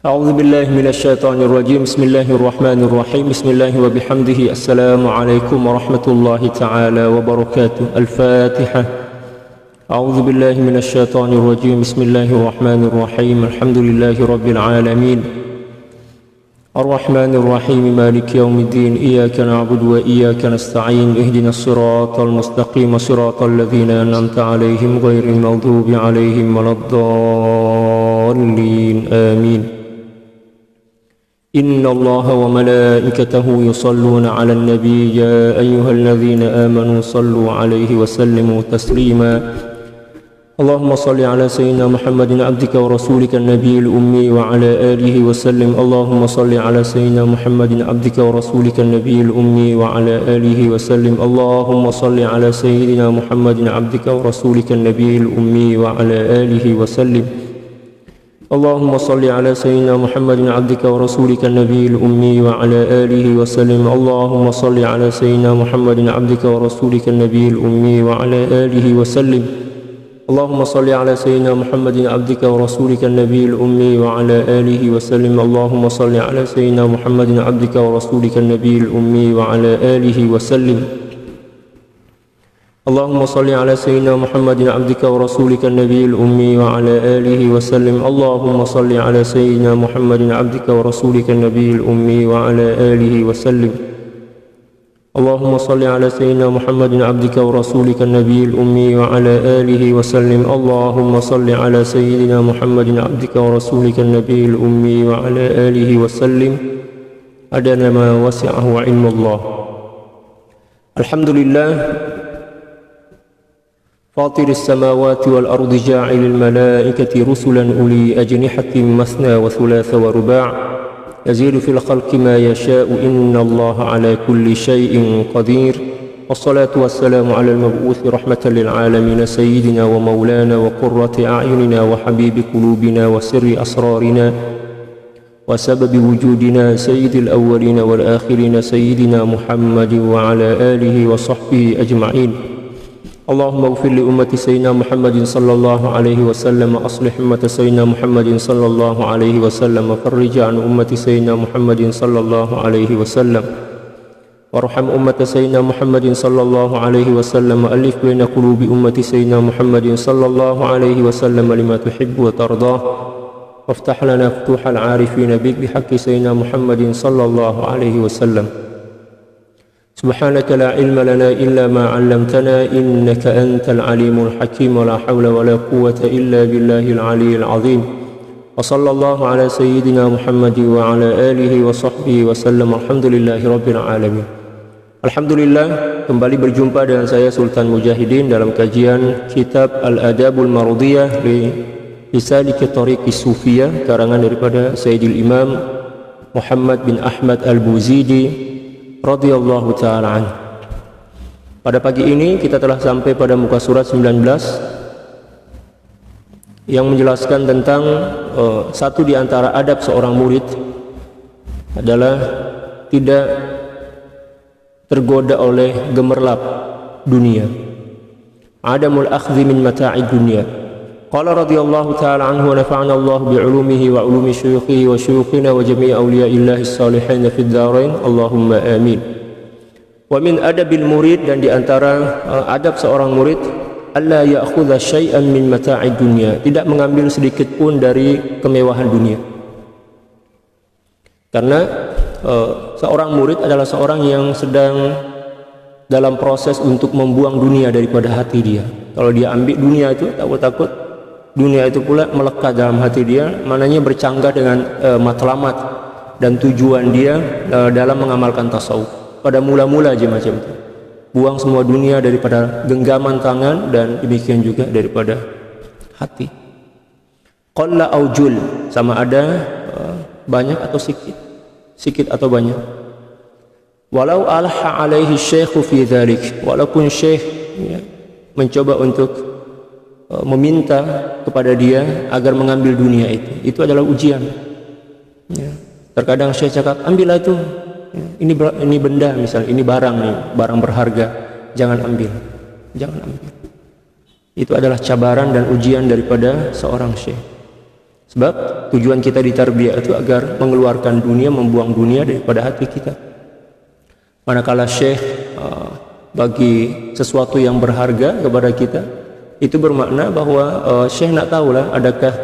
أعوذ بالله من الشيطان الرجيم. بسم الله الرحمن الرحيم. بسم الله وبحمده. السلام عليكم ورحمة الله تعالى وبركاته. الفاتحة. أعوذ بالله من الشيطان الرجيم. بسم الله الرحمن الرحيم. الحمد لله رب العالمين الرحمن الرحيم مالك يوم الدين. إياك نعبد وإياك نستعين. اهدنا الصراط المستقيم صراط الذين أنعمت عليهم غير المغضوب عليهم ولا الضالين. آمين. إن الله وملائكته يصلون على النبي يا أيها الذين آمنوا صلوا عليه وسلموا تسليما. اللهم صل على سيدنا محمد عبدك ورسولك النبي الأمي وعلى آله وسلم. اللهم صل على سيدنا محمد عبدك ورسولك النبي الأمي وعلى آله وسلم. اللهم صل على سيدنا محمد عبدك ورسولك النبي الأمي وعلى آله وسلم. اللهم صل على سيدنا محمد عبدك ورسولك النبي الأمي وعلى آله وسلم. اللهم صل على سيدنا محمد عبدك ورسولك النبي الأمي وعلى آله وسلم. اللهم صل على سيدنا محمد عبدك ورسولك النبي الأمي وعلى آله وسلم. اللهم صل على سيدنا محمد عبدك ورسولك النبي الأمي وعلى آله وسلم. اللهم صل على سيدنا محمد عبدك ورسولك النبي الأمي وعلى آله وسلم. اللهم صل على سيدنا محمد عبدك ورسولك النبي الأمي وعلى آله وسلم. اللهم صل على سيدنا محمد عبدك ورسولك النبي الأمي وعلى آله وسلم. اللهم صل على سيدنا محمد عبدك ورسولك النبي الأمي وعلى آله وسلم عدد ما وسعه علم الله. الحمد لله فاطر السماوات والأرض جاعل الملائكة رسلا أولي أجنحة مثنى وثلاث ورباع يزيد في الخلق ما يشاء إن الله على كل شيء قدير. والصلاة والسلام على المبعوث رحمة للعالمين سيدنا ومولانا وقرة أعيننا وحبيب قلوبنا وسر أسرارنا وسبب وجودنا سيد الأولين والآخرين سيدنا محمد وعلى آله وصحبه أجمعين. اللهم اغفر لأمة سيدنا محمد صلى الله عليه وسلم. أصلح أمة سيدنا محمد صلى الله عليه وسلم. فرج عن أمة سيدنا محمد صلى الله عليه وسلم. وارحم أمة سيدنا محمد صلى الله عليه وسلم. ألف بين قلوب أمة سيدنا محمد صلى الله عليه وسلم لما تحب وترضاه. وافتح لنا فتوح العارفين بك بحق سيدنا محمد صلى الله عليه وسلم. سبحانك لا علم لنا إلا ما علمتنا إنك أنت العليم الحكيم. ولا حول ولا قوة إلا بالله العلي العظيم. وصلى الله على سيدنا محمد وعلى آله وصحبه وسلم. Alhamdulillahi Rabbil Alamin. Alhamdulillah, kembali berjumpa dengan saya Sultan Mujahidin dalam kajian kitab Al-Adabul Marudiyah li Saliki Tariqi Sufiyah karangan daripada Sayyidil Imam Muhammad bin Ahmad Al-Buzidi radhiyallahu ta'ala anhu. Pada pagi ini kita telah sampai pada muka surat 19 yang menjelaskan tentang satu di antara adab seorang murid adalah tidak tergoda oleh gemerlap dunia. Adamul akhdhi min mata'id dunia. Qala radhiyallahu ta'ala anhu wa nafa'ana Allah bi'ulumihi wa ulumi syuyukhihi wa syuyukhina wa jami'i awliya'illahi salihin fid dharain. Allahumma amin. Wa min adabil murid, dan di antara adab seorang murid, alla ya'khudha syai'an min mata'id dunya, tidak mengambil sedikit pun dari kemewahan dunia. Karena seorang murid adalah seorang yang sedang dalam proses untuk membuang dunia daripada hati dia. Kalau dia ambil dunia itu, takut-takut dunia itu pula melekat dalam hati dia, mananya bercanggah dengan matlamat dan tujuan dia dalam mengamalkan tasawuf. Pada mula-mula aja macam itu, buang semua dunia daripada genggaman tangan, dan demikian juga daripada hati. Qalla aujul, sama ada banyak atau sikit atau banyak. Walau alha alaihi syekhu fi dzalik, walaupun syekh mencoba untuk meminta kepada dia agar mengambil dunia itu adalah ujian. Terkadang syekh cakap, ambillah itu, ini benda, misalnya ini barang nih, barang berharga, jangan ambil. Itu adalah cabaran dan ujian daripada seorang syekh. Sebab tujuan kita di tarbiyah itu agar mengeluarkan dunia, membuang dunia daripada hati kita. Manakala syekh bagi sesuatu yang berharga kepada kita, itu bermakna bahwa syekh nak tahulah adakah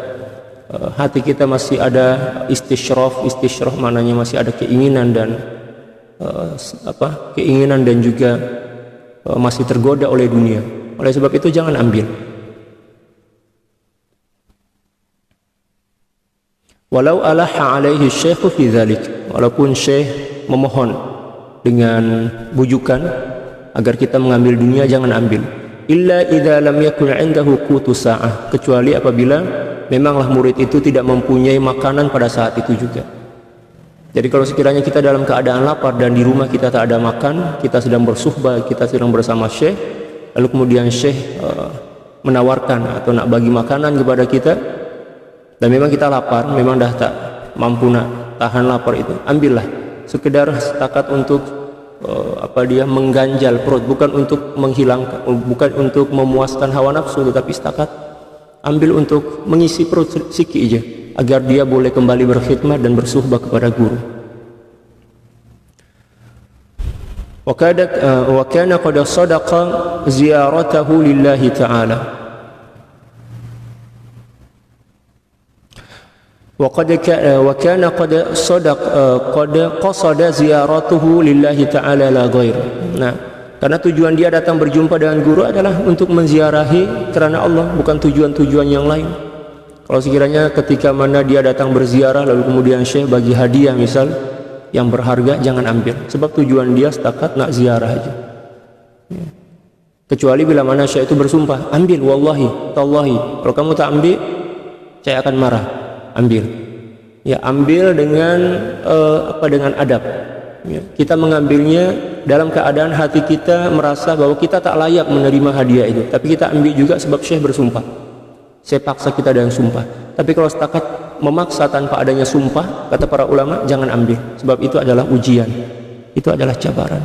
hati kita masih ada istisyraf maknanya masih ada keinginan dan keinginan dan juga masih tergoda oleh dunia. Oleh sebab itu jangan ambil. Walau alaha alaihi syekhu fi dzalik, walaupun syekh memohon dengan bujukan agar kita mengambil dunia, jangan ambil. Illa idza lam yakun 'indahu qutu sa'ah, kecuali apabila memanglah murid itu tidak mempunyai makanan pada saat itu juga. Jadi kalau sekiranya kita dalam keadaan lapar dan di rumah kita tak ada makan, kita sedang bersuhbah, kita sedang bersama syekh, lalu kemudian syekh menawarkan atau nak bagi makanan kepada kita, dan memang kita lapar, memang dah tak mampu nak tahan lapar itu, ambillah. Sekedar setakat untuk mengganjal perut, bukan untuk menghilangkan, bukan untuk memuaskan hawa nafsu, tetapi setakat ambil untuk mengisi perut sikit aja, agar dia boleh kembali berkhidmat dan bersuhbah kepada guru. Wa kana qad sadaqa ziyaratahu lillahi ta'ala. Wa kana qad qasada ziyaratuhu lillahi ta'ala la ghair. Nah, karena tujuan dia datang berjumpa dengan guru adalah untuk menziarahi kerana Allah, bukan tujuan-tujuan yang lain. Kalau sekiranya ketika mana dia datang berziarah lalu kemudian syekh bagi hadiah misal yang berharga, jangan ambil, sebab tujuan dia setakat nak ziarah aja. Kecuali bila mana syekh itu bersumpah, ambil wallahi tallahi, kalau kamu tak ambil saya akan marah. Ambil. Ya, ambil dengan dengan adab. Ya, kita mengambilnya dalam keadaan hati kita merasa bahwa kita tak layak menerima hadiah itu, tapi kita ambil juga sebab syekh bersumpah. Saya paksa kita dengan sumpah. Tapi kalau setakat memaksa tanpa adanya sumpah, kata para ulama, jangan ambil, sebab itu adalah ujian, itu adalah cabaran.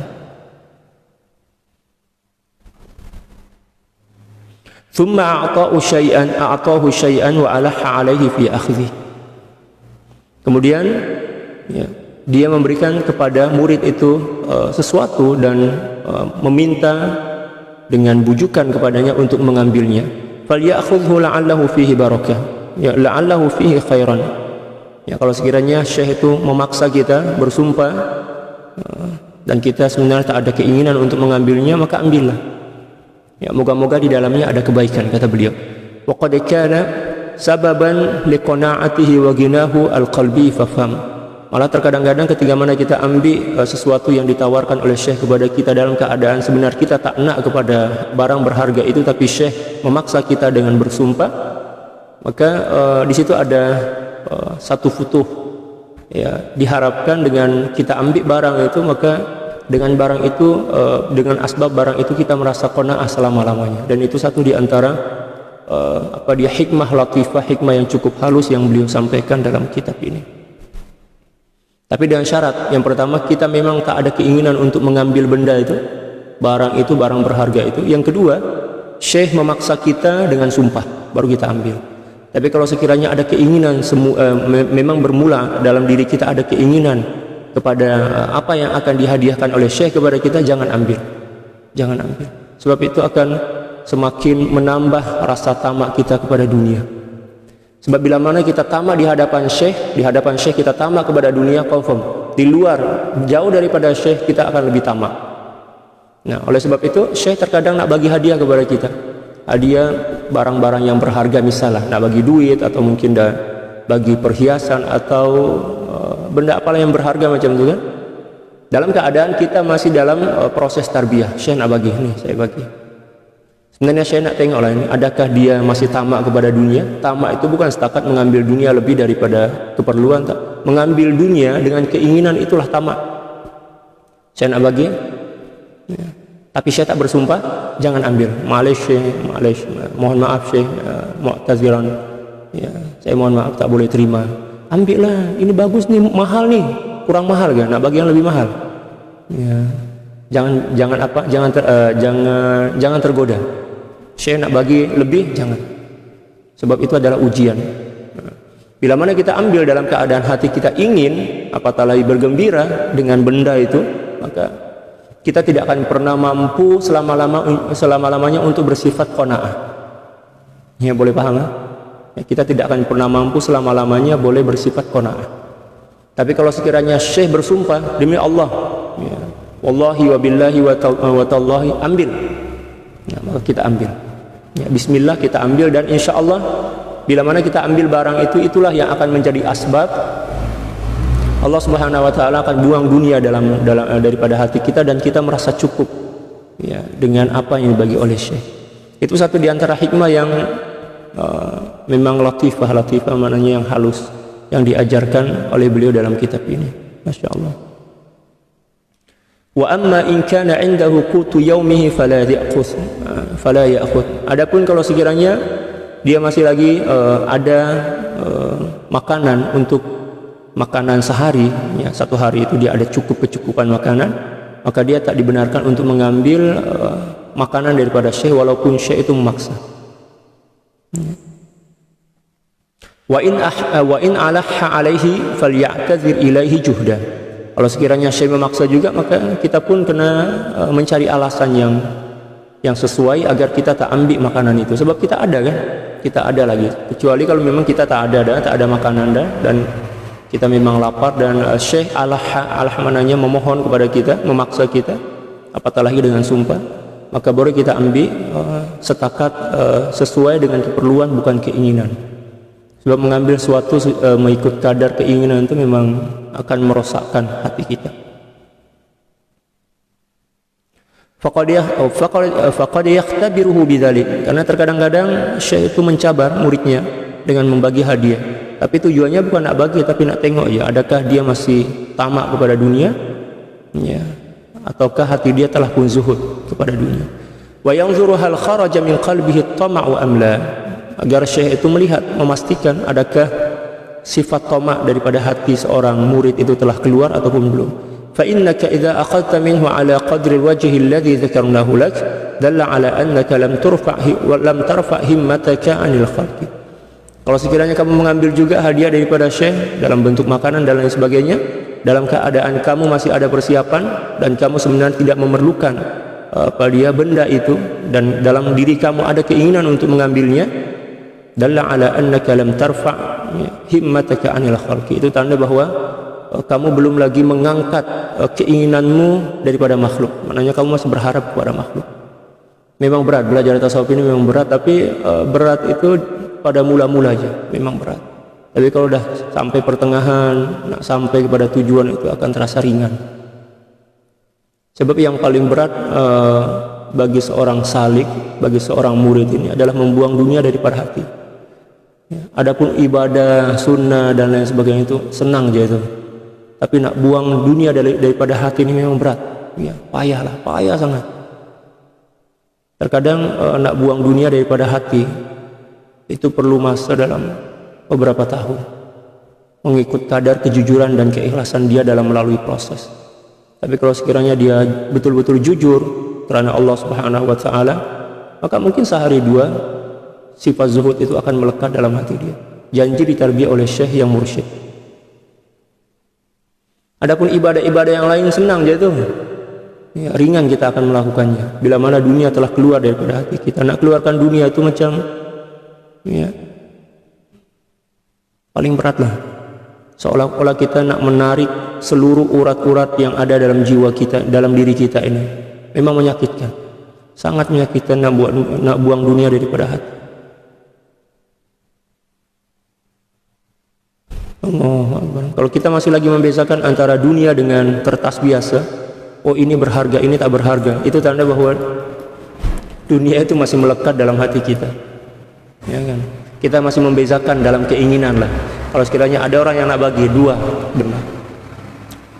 Thumma a'tahu syai'an wa alaha alaihi fi akhdhi. Kemudian ya, dia memberikan kepada murid itu sesuatu dan meminta dengan bujukan kepadanya untuk mengambilnya. Falyakhudhu la'allahu fihi barakah, ya, la'allahu fihi khairan. Ya, kalau sekiranya syekh itu memaksa kita bersumpah dan kita sebenarnya tak ada keinginan untuk mengambilnya, maka ambillah. Ya, moga-moga di dalamnya ada kebaikan, kata beliau. Wa qad kana sababan liqana'atihi wa ginahu al-qalbi fafham. Malah terkadang-kadang ketika mana kita ambil sesuatu yang ditawarkan oleh syekh kepada kita dalam keadaan sebenar kita tak nak kepada barang berharga itu, tapi syekh memaksa kita dengan bersumpah, maka di situ ada satu futuh. Ya, diharapkan dengan kita ambil barang itu, maka dengan barang itu, dengan asbab barang itu kita merasa qanaah selama-lamanya. Dan itu satu di antara hikmah latifah, hikmah yang cukup halus yang beliau sampaikan dalam kitab ini. Tapi dengan syarat, yang pertama kita memang tak ada keinginan untuk mengambil benda itu, barang berharga itu. Yang kedua, syekh memaksa kita dengan sumpah, baru kita ambil. Tapi kalau sekiranya ada keinginan, memang bermula dalam diri kita ada keinginan kepada apa yang akan dihadiahkan oleh syekh kepada kita, jangan ambil, jangan ambil. Sebab itu akan semakin menambah rasa tamak kita kepada dunia. Sebab bila mana kita tamak di hadapan syekh kita tamak kepada dunia, confirm di luar jauh daripada syekh kita akan lebih tamak. Nah, oleh sebab itu syekh terkadang nak bagi hadiah kepada kita, hadiah barang-barang yang berharga, misalnya nak bagi duit atau mungkin dah bagi perhiasan atau benda apalah yang berharga macam itu kan. Dalam keadaan kita masih dalam proses tarbiyah, syekh nak bagi, nih saya bagi. Sebenarnya saya nak tengoklah ini, adakah dia masih tamak kepada dunia? Tamak itu bukan setakat mengambil dunia lebih daripada keperluan, tak. Mengambil dunia dengan keinginan itulah tamak. Saya nak bagi, ya. Tapi saya tak bersumpah, jangan ambil. Ma'alish, mohon maaf syekh, mu'taziran. Ya, saya mohon maaf tak boleh terima. Ambillah, ini bagus nih, mahal nih, kurang mahal kan? Nak bagi yang lebih mahal. Ya, jangan tergoda. Syekh nak bagi lebih, jangan. Sebab itu adalah ujian. Bila mana kita ambil dalam keadaan hati kita ingin, apatah lagi bergembira dengan benda itu, maka kita tidak akan pernah mampu selama-lamanya untuk bersifat qanaah. Ya, boleh paham? Ya, kita tidak akan pernah mampu selama-lamanya boleh bersifat qanaah. Tapi kalau sekiranya syekh bersumpah demi Allah, ya, wallahi wa billahi wa tallahi, ambil. Ya, maka kita ambil. Ya, bismillah kita ambil, dan insya Allah bila mana kita ambil barang itu, itulah yang akan menjadi asbab Allah Subhanahu wa taala akan buang dunia daripada hati kita, dan kita merasa cukup ya dengan apa yang dibagi oleh syekh. Itu satu di antara hikmah yang memang latifah maknanya yang halus yang diajarkan oleh beliau dalam kitab ini. Masya Allah. Wa amma in kana 'indahu qutu yaumihi fala ya'khudh. Adapun kalau sekiranya dia masih lagi ada makanan untuk makanan sehari, ya, satu hari itu dia ada kecukupan makanan, maka dia tak dibenarkan untuk mengambil makanan daripada syekh walaupun syekh itu memaksa. Wa in alahha alaihi falyatazir ilaihi juhda. Kalau sekiranya syekh memaksa juga, maka kita pun kena mencari alasan yang sesuai agar kita tak ambil makanan itu, sebab kita ada kan, kita ada lagi. Kecuali kalau memang kita tak ada makanan dan kita memang lapar, dan syekh alah mananya memohon kepada kita, memaksa kita, apatah lagi dengan sumpah, maka boleh kita ambil setakat sesuai dengan keperluan, bukan keinginan. Sebab mengambil suatu mengikut kadar keinginan itu memang akan merosakkan hati kita. Faqad yakhtabiruhu bidzalik, karena terkadang-kadang syekh itu mencabar muridnya dengan membagi hadiah. Tapi tujuannya bukan nak bagi, tapi nak tengok ya, adakah dia masih tamak kepada dunia, ya, ataukah hati dia telah pun zuhud kepada dunia. Wa yanzuru hal kharaja min qalbihi at-tama'u am la, agar syekh itu melihat, memastikan adakah sifat tamak daripada hati seorang murid itu telah keluar ataupun belum. Fa innaka idza akhadta minhu ala qadri al-wajhi alladhi dhakarnahu lak dalla ala annaka lam tarfa' himmataka 'anil khalqi. Kalau sekiranya kamu mengambil juga hadiah daripada syekh dalam bentuk makanan dan lain sebagainya, dalam keadaan kamu masih ada persiapan dan kamu sebenarnya tidak memerlukan benda itu, dan dalam diri kamu ada keinginan untuk mengambilnya, dalla ala annaka lam tarfa' himmataka 'anil khalqi. Itu tanda bahwa kamu belum lagi mengangkat keinginanmu daripada makhluk. Maknanya kamu masih berharap kepada makhluk. Memang berat belajar tasawuf ini, memang berat, tapi berat itu pada mula-mula aja memang berat. Tapi kalau dah sampai pertengahan, nak sampai kepada tujuan, itu akan terasa ringan. Sebab yang paling berat bagi seorang salik, bagi seorang murid ini adalah membuang dunia daripada hati. Adapun ibadah, sunnah dan lain sebagainya itu senang aja itu. Tapi nak buang dunia daripada hati ini memang berat. Ya, payah sangat. Terkadang nak buang dunia daripada hati itu perlu masa dalam beberapa tahun, mengikut kadar kejujuran dan keikhlasan dia dalam melalui proses. Tapi kalau sekiranya dia betul-betul jujur karena Allah Subhanahu wa taala, maka mungkin sehari dua sifat zuhud itu akan melekat dalam hati dia. Janji ditarbiyah oleh syekh yang mursyid. Adapun ibadah-ibadah yang lain senang je tu, ya, ringan kita akan melakukannya. Bila mana dunia telah keluar daripada hati kita, nak keluarkan dunia itu macam, ya, paling berat lah. Seolah-olah kita nak menarik seluruh urat-urat yang ada dalam jiwa kita, dalam diri kita ini. Memang menyakitkan, sangat menyakitkan nak buang dunia daripada hati. Allahu Akbar. Kalau kita masih lagi membezakan antara dunia dengan kertas biasa, oh ini berharga, ini tak berharga, itu tanda bahwa dunia itu masih melekat dalam hati kita. Ya kan? Kita masih membezakan dalam keinginan lah. Kalau sekiranya ada orang yang nak bagi dua benda,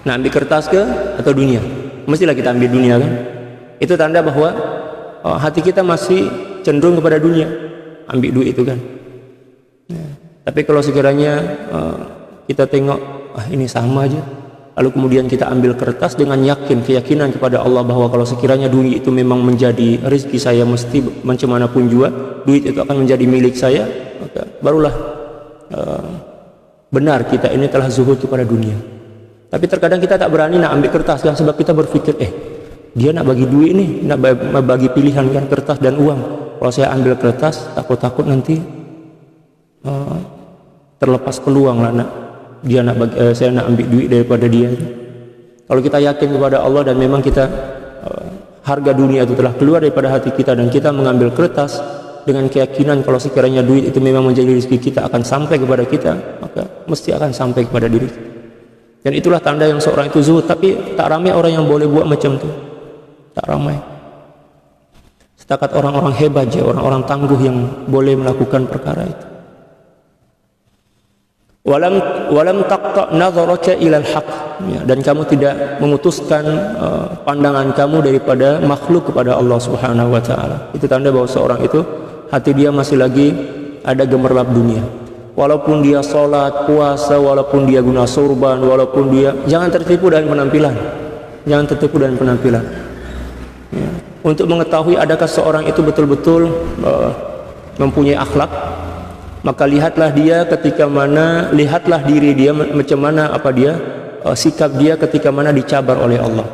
nak ambil kertas ke atau dunia, mestilah kita ambil dunia kan. Itu tanda bahwa hati kita masih cenderung kepada dunia, ambil duit itu kan. Ya. Tapi kalau sekiranya kita tengok ini sama aja, lalu kemudian kita ambil kertas dengan keyakinan kepada Allah bahwa kalau sekiranya duit itu memang menjadi rezeki saya, mesti macam mana pun juga duit itu akan menjadi milik saya, maka barulah benar kita ini telah zuhud kepada dunia. Tapi terkadang kita tak berani nak ambil kertas kan, sebab kita berpikir dia nak bagi duit nih, nak bagi pilihan kan, kertas dan uang. Kalau saya ambil kertas, takut nanti terlepas peluang lah saya nak ambil duit daripada dia. Kalau kita yakin kepada Allah dan memang kita harga dunia itu telah keluar daripada hati kita dan kita mengambil kertas dengan keyakinan kalau sekiranya duit itu memang menjadi rezeki kita akan sampai kepada kita, maka mesti akan sampai kepada diri kita. Dan itulah tanda yang seorang itu zuhud. Tapi tak ramai orang yang boleh buat macam itu, tak ramai. Setakat orang-orang hebat je, orang-orang tangguh yang boleh melakukan perkara itu. Walam taqta nazaraka ilal haq, dan kamu tidak memutuskan pandangan kamu daripada makhluk kepada Allah Subhanahu wa taala. Itu tanda bahwa seorang itu hati dia masih lagi ada gemerlap dunia. Walaupun dia salat, puasa, walaupun dia guna sorban, walaupun dia, jangan tertipu dengan penampilan. Jangan tertipu dengan penampilan. Ya. Untuk mengetahui adakah seorang itu betul-betul mempunyai akhlak, maka lihatlah diri dia macam mana sikap dia ketika mana dicabar oleh Allah.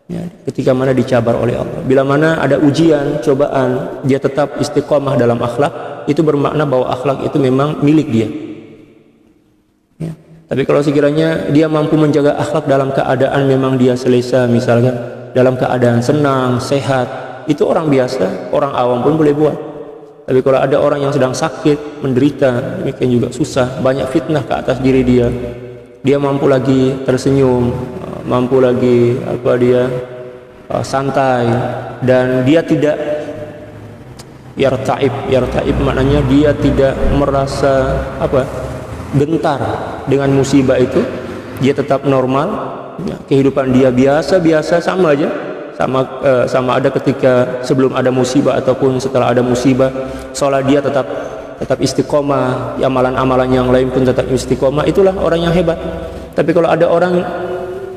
Ya, ketika mana dicabar oleh Allah. Bila mana ada ujian, cobaan, dia tetap istiqomah dalam akhlak, itu bermakna bahwa akhlak itu memang milik dia. Ya. Tapi kalau sekiranya dia mampu menjaga akhlak dalam keadaan memang dia selesa, misalkan dalam keadaan senang, sehat, itu orang biasa, orang awam pun boleh buat. Tapi kalau ada orang yang sedang sakit, menderita, demikian juga susah, banyak fitnah ke atas diri dia, dia mampu lagi tersenyum, mampu lagi santai, dan dia tidak yartaib maknanya dia tidak merasa gentar dengan musibah itu, dia tetap normal, ya, kehidupan dia biasa-biasa sama aja, sama ada ketika sebelum ada musibah ataupun setelah ada musibah. Salat dia tetap istiqomah, amalan-amalan yang lain pun tetap istiqomah. Itulah orang yang hebat. Tapi kalau ada orang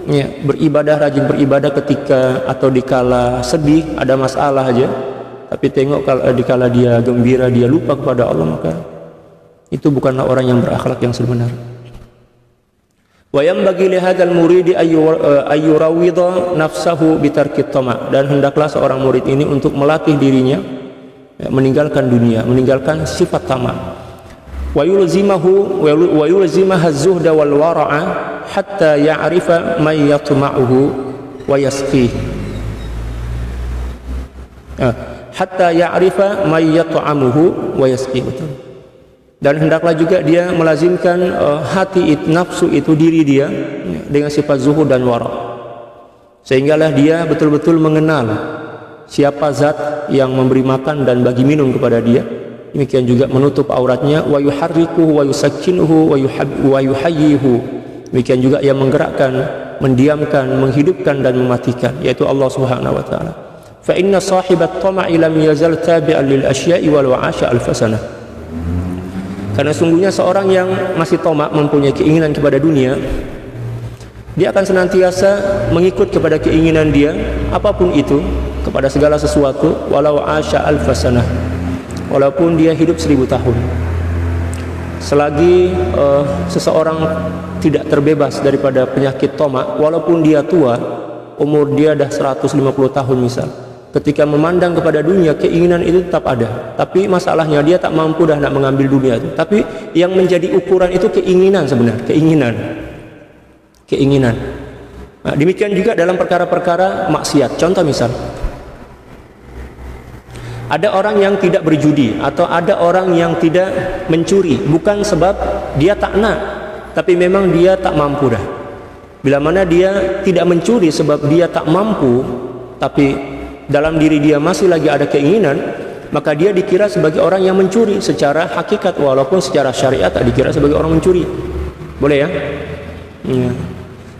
rajin beribadah ketika atau dikala sedih, ada masalah aja, tapi tengok kalau dikala dia gembira, dia lupa kepada Allah, maka itu bukanlah orang yang berakhlak yang sebenar. Wa yanbaghi li hadzal muridi ayyurawwidha nafsahu bi tarkit tama', dan hendaklah seorang murid ini untuk melatih dirinya meninggalkan dunia, meninggalkan sifat tamak. Wa yulzimaha az-zuhda wal wara'a hatta ya'rifa man yatma'uhu wa yasqih. Hatta ya'rifa man yat'amuhu wa yasqih. Dan hendaklah juga dia melazimkan nafsu itu, diri dia, dengan sifat zuhud dan wara', sehinggalah dia betul-betul mengenal siapa zat yang memberi makan dan bagi minum kepada dia. Demikian juga menutup auratnya, wa yuharrikuhu wa yusakkinuhu wa yuhayyihu. Demikian juga yang menggerakkan, mendiamkan, menghidupkan dan mematikan, yaitu Allah Subhanahu wa taala. Fa inna sahibat tama'i lam yazal tabi'an lil asya'i wal wa'asha al fasanah. Karena sungguhnya seorang yang masih tamak, mempunyai keinginan kepada dunia, dia akan senantiasa mengikut kepada keinginan dia apapun itu, kepada segala sesuatu, walau asya al fasanah, walaupun dia hidup 1000 tahun. Selagi seseorang tidak terbebas daripada penyakit tamak, walaupun dia tua, umur dia dah 150 tahun misal, ketika memandang kepada dunia, keinginan itu tetap ada. Tapi masalahnya dia tak mampu dah nak mengambil dunia itu. Tapi yang menjadi ukuran itu keinginan sebenarnya, keinginan. Nah, demikian juga dalam perkara-perkara maksiat. Contoh misal, ada orang yang tidak berjudi, atau ada orang yang tidak mencuri, bukan sebab dia tak nak, tapi memang dia tak mampu dah. Bila mana dia tidak mencuri sebab dia tak mampu, tapi dalam diri dia masih lagi ada keinginan, maka dia dikira sebagai orang yang mencuri secara hakikat, walaupun secara syariat tak dikira sebagai orang mencuri. Boleh ya? Ya.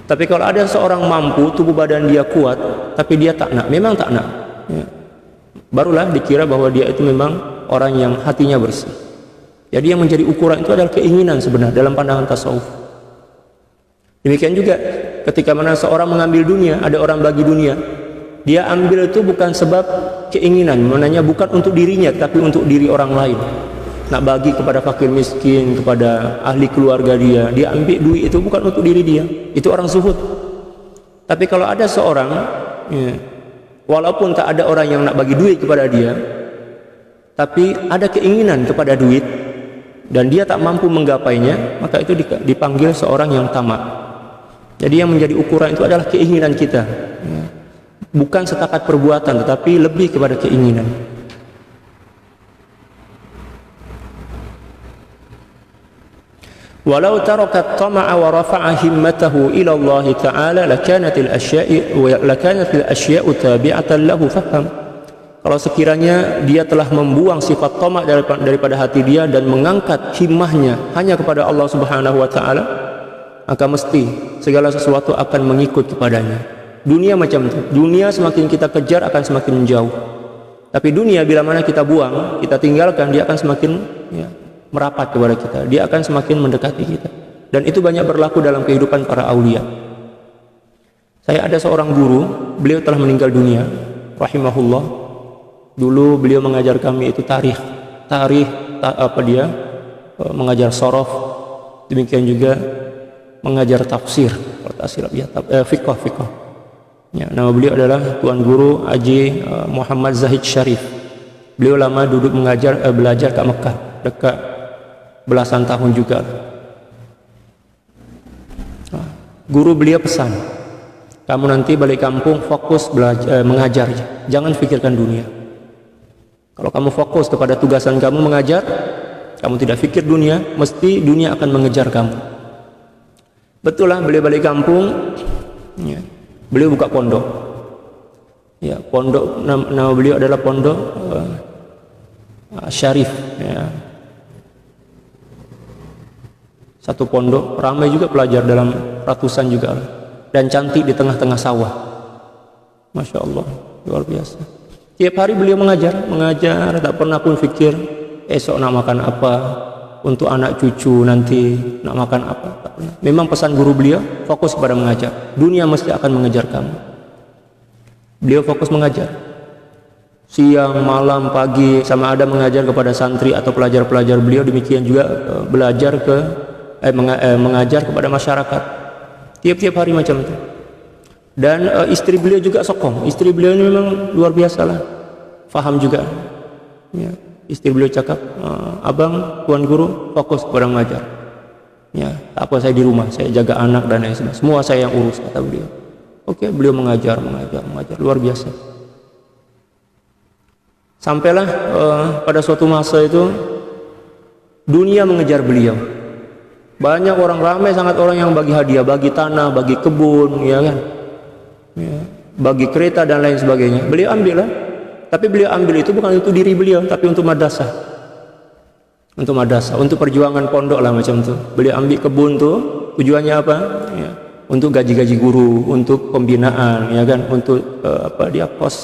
Tapi kalau ada seorang mampu, tubuh badan dia kuat, tapi dia tak nak, memang tak nak, ya, barulah dikira bahwa dia itu memang orang yang hatinya bersih. Jadi yang menjadi ukuran itu adalah keinginan sebenarnya dalam pandangan tasawuf. Demikian juga ketika mana seorang mengambil dunia, ada orang bagi dunia, dia ambil itu bukan sebab keinginan, maknanya bukan untuk dirinya, tapi untuk diri orang lain. nak bagi kepada fakir miskin, kepada ahli keluarga dia, dia ambil duit itu bukan untuk diri dia, itu orang zuhud. Tapi kalau ada seorang, ya, walaupun tak ada orang yang nak bagi duit kepada dia, tapi ada keinginan kepada duit dan dia tak mampu menggapainya, maka itu dipanggil seorang yang tamak. Jadi yang menjadi ukuran itu adalah keinginan kita, ya. Bukan setakat perbuatan, tetapi lebih kepada keinginan. Walau taraka at-tama'a wa rafa'a himmatahu ila Allah Ta'ala lakanat al-asya'u tabi'atan lahu faham. Kalau sekiranya dia telah membuang sifat tamak daripada hati dia dan mengangkat himmahnya hanya kepada Allah Subhanahu wa taala, maka mesti segala sesuatu akan mengikut kepadanya. Dunia macam itu. Dunia semakin kita kejar akan semakin jauh. Tapi dunia bila mana kita buang, kita tinggalkan, dia akan semakin, ya, merapat kepada kita, dia akan semakin mendekati kita. Dan itu banyak berlaku dalam kehidupan para aulia. Saya ada seorang guru, beliau telah meninggal dunia, rahimahullah. Dulu beliau mengajar kami itu mengajar sorof, demikian juga mengajar tafsir, fiqh. Ya, nama beliau adalah Tuan Guru Haji Muhammad Zahid Syarif. Beliau lama duduk belajar ke Mekah, dekat belasan tahun juga. Guru beliau pesan, kamu nanti balik kampung fokus mengajar, jangan fikirkan dunia. Kalau kamu fokus kepada tugasan kamu mengajar, kamu tidak fikir dunia, mesti dunia akan mengejar kamu. Betul lah, beliau balik kampung, ya, beliau buka pondok. Ya, pondok nama beliau adalah Pondok Syarif, ya. Satu pondok ramai juga pelajar, dalam ratusan juga, dan cantik di tengah-tengah sawah. Masya Allah, luar biasa. Tiap hari beliau mengajar, tak pernah pun fikir esok nak makan apa, untuk anak cucu nanti nak makan apa, tak pernah. Memang pesan guru beliau, fokus pada mengajar. Dunia mesti akan mengejar kamu. Beliau fokus mengajar, siang, malam, pagi, sama ada mengajar kepada santri atau pelajar-pelajar beliau, demikian juga belajar mengajar kepada masyarakat. Tiap-tiap hari macam itu. Dan istri beliau juga sokong. Istri beliau ini memang luar biasa lah, faham juga, ya. Istri beliau cakap, abang, tuan guru, fokus kepada mengajar, ya, apa saya di rumah, saya jaga anak dan lain sebagainya, semua saya yang urus, kata beliau. Oke, beliau mengajar, luar biasa. Sampailah pada suatu masa itu dunia mengejar beliau. Banyak orang, ramai sangat orang yang bagi hadiah, bagi tanah, bagi kebun, ya kan, ya, bagi kereta dan lain sebagainya. Beliau ambil lah, tapi beliau ambil itu bukan untuk diri beliau, tapi untuk madrasah, untuk perjuangan pondok lah macam tu. Beliau ambil kebun tu, tujuannya apa? Ya, untuk gaji-gaji guru, untuk pembinaan, ya kan, untuk pos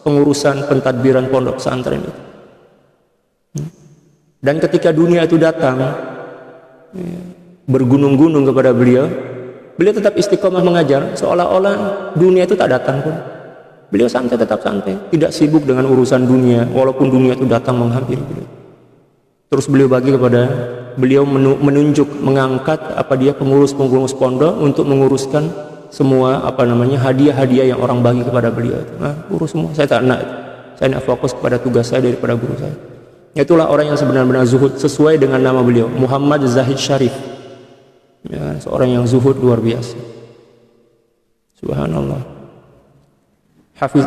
pengurusan pentadbiran pondok pesantren itu. Dan ketika dunia itu datang, ya, bergunung-gunung kepada beliau, beliau tetap istiqomah mengajar, seolah-olah dunia itu tak datang pun. Beliau santai, tetap santai, tidak sibuk dengan urusan dunia, walaupun dunia itu datang menghampiri beliau. Terus beliau menunjuk, mengangkat pengurus-pengurus pondok untuk menguruskan semua hadiah-hadiah yang orang bagi kepada beliau. Urus semua, saya nak fokus kepada tugas saya daripada guru saya. Itulah orang yang sebenar-benar zuhud, sesuai dengan nama beliau, Muhammad Zahid Syarif, ya, seorang yang zuhud luar biasa. Subhanallah. Hafiz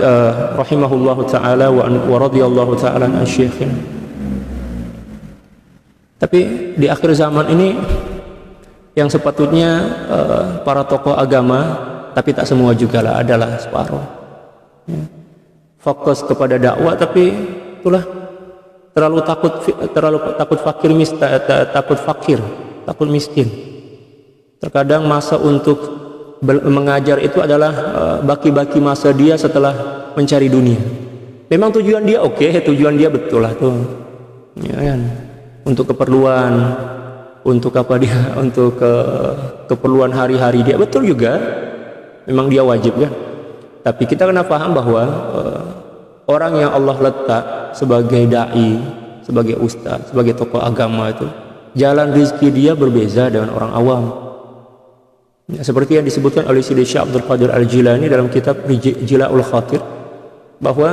rahimahullah ta'ala wa radiyallahu ta'ala an syekhina. Tapi di akhir zaman ini, yang sepatutnya para tokoh agama, tapi tak semua juga lah, adalah separuh, ya, fokus kepada dakwah, tapi itulah terlalu takut miskin. Terkadang masa untuk mengajar itu adalah baki-baki masa dia setelah mencari dunia. Memang tujuan dia tujuan dia betul lah tuh, ya kan, untuk keperluan, untuk keperluan hari-hari dia, betul juga, memang dia wajib kan. Tapi kita kena paham bahwa orang yang Allah letak sebagai dai, sebagai ustaz, sebagai tokoh agama itu, jalan rezeki dia berbeza dengan orang awam. Ya, seperti yang disebutkan oleh Syekh Abdul Qadir Al-Jilani dalam kitab Jila'ul Khatir, bahwa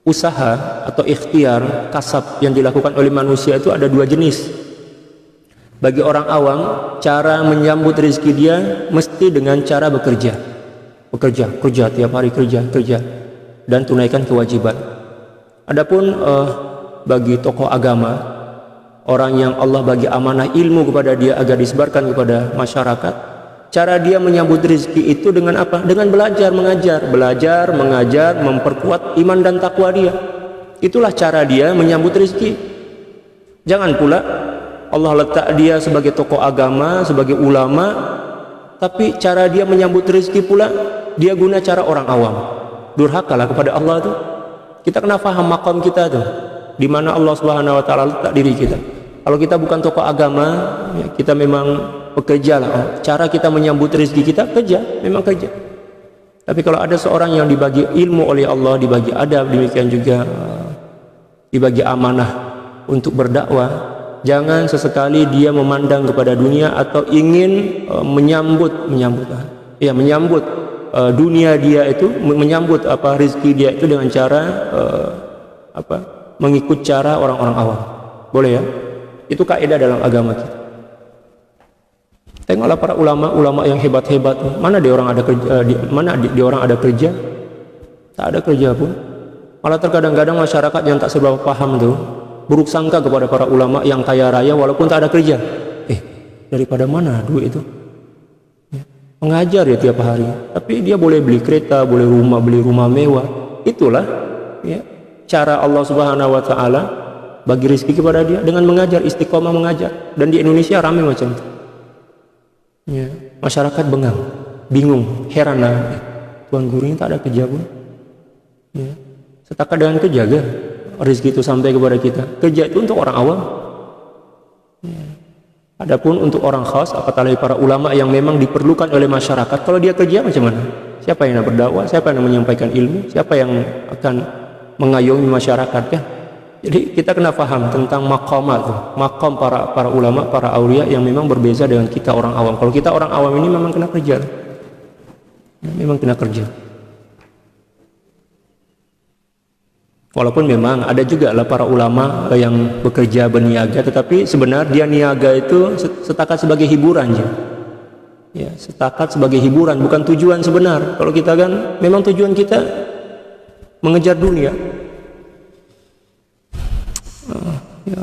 usaha atau ikhtiar kasab yang dilakukan oleh manusia itu ada dua jenis. Bagi orang awam, cara menyambut rezeki dia mesti dengan cara bekerja, kerja tiap hari, kerja dan tunaikan kewajiban. Adapun bagi tokoh agama, orang yang Allah bagi amanah ilmu kepada dia agar disebarkan kepada masyarakat, cara dia menyambut rezeki itu dengan apa? Dengan belajar, mengajar, memperkuat iman dan takwa dia. Itulah cara dia menyambut rezeki. Jangan pula Allah letak dia sebagai tokoh agama, sebagai ulama, tapi cara dia menyambut rezeki pula dia guna cara orang awam. Durhakalah kepada Allah tuh. Kita kena faham maqam kita tuh, di mana Allah Subhanahu wa taala letak diri kita. Kalau kita bukan tokoh agama, ya, kita memang bekerja lah. Cara kita menyambut rezeki kita memang kerja. Tapi kalau ada seorang yang dibagi ilmu oleh Allah, dibagi adab, demikian juga dibagi amanah untuk berdakwah, jangan sesekali dia memandang kepada dunia atau ingin menyambut dunia dia itu, menyambut rezeki dia itu dengan cara mengikut cara orang-orang awam. Boleh ya? Itu kaidah dalam agama kita. Tengoklah para ulama yang hebat-hebat, mana dia orang ada kerja, dia orang ada kerja? Tak ada kerja pun. Malah terkadang-kadang masyarakat yang tak seberapa paham tuh buruk sangka kepada para ulama yang kaya raya walaupun tak ada kerja. Daripada mana duit itu? Ya, mengajar ya tiap hari, tapi dia boleh beli kereta, beli rumah mewah. Itulah ya, cara Allah Subhanahu wa taala bagi rezeki kepada dia dengan mengajar, istiqomah mengajar. Dan di Indonesia ramai macam itu. Ya, masyarakat bingung, heran lah. Tuan guru ini tak ada kerja pun. Ya, setakat dengan kerja ke rezeki itu sampai kepada kita. Kerja itu untuk orang awam. Ya. Adapun untuk orang khas, apalagi para ulama yang memang diperlukan oleh masyarakat, kalau dia kerja macam mana? Siapa yang nak berdakwah? Siapa yang menyampaikan ilmu? Siapa yang akan mengayomi masyarakat kan? Jadi kita kena faham tentang maqam para ulama, para aulia yang memang berbeza dengan kita orang awam. Kalau kita orang awam ini memang kena kerja. Memang kena kerja. Walaupun memang ada juga lah para ulama yang bekerja berniaga, tetapi sebenarnya dia niaga itu setakat sebagai hiburan aja. Ya, setakat sebagai hiburan, bukan tujuan sebenar. Kalau kita kan memang tujuan kita mengejar dunia. Ya.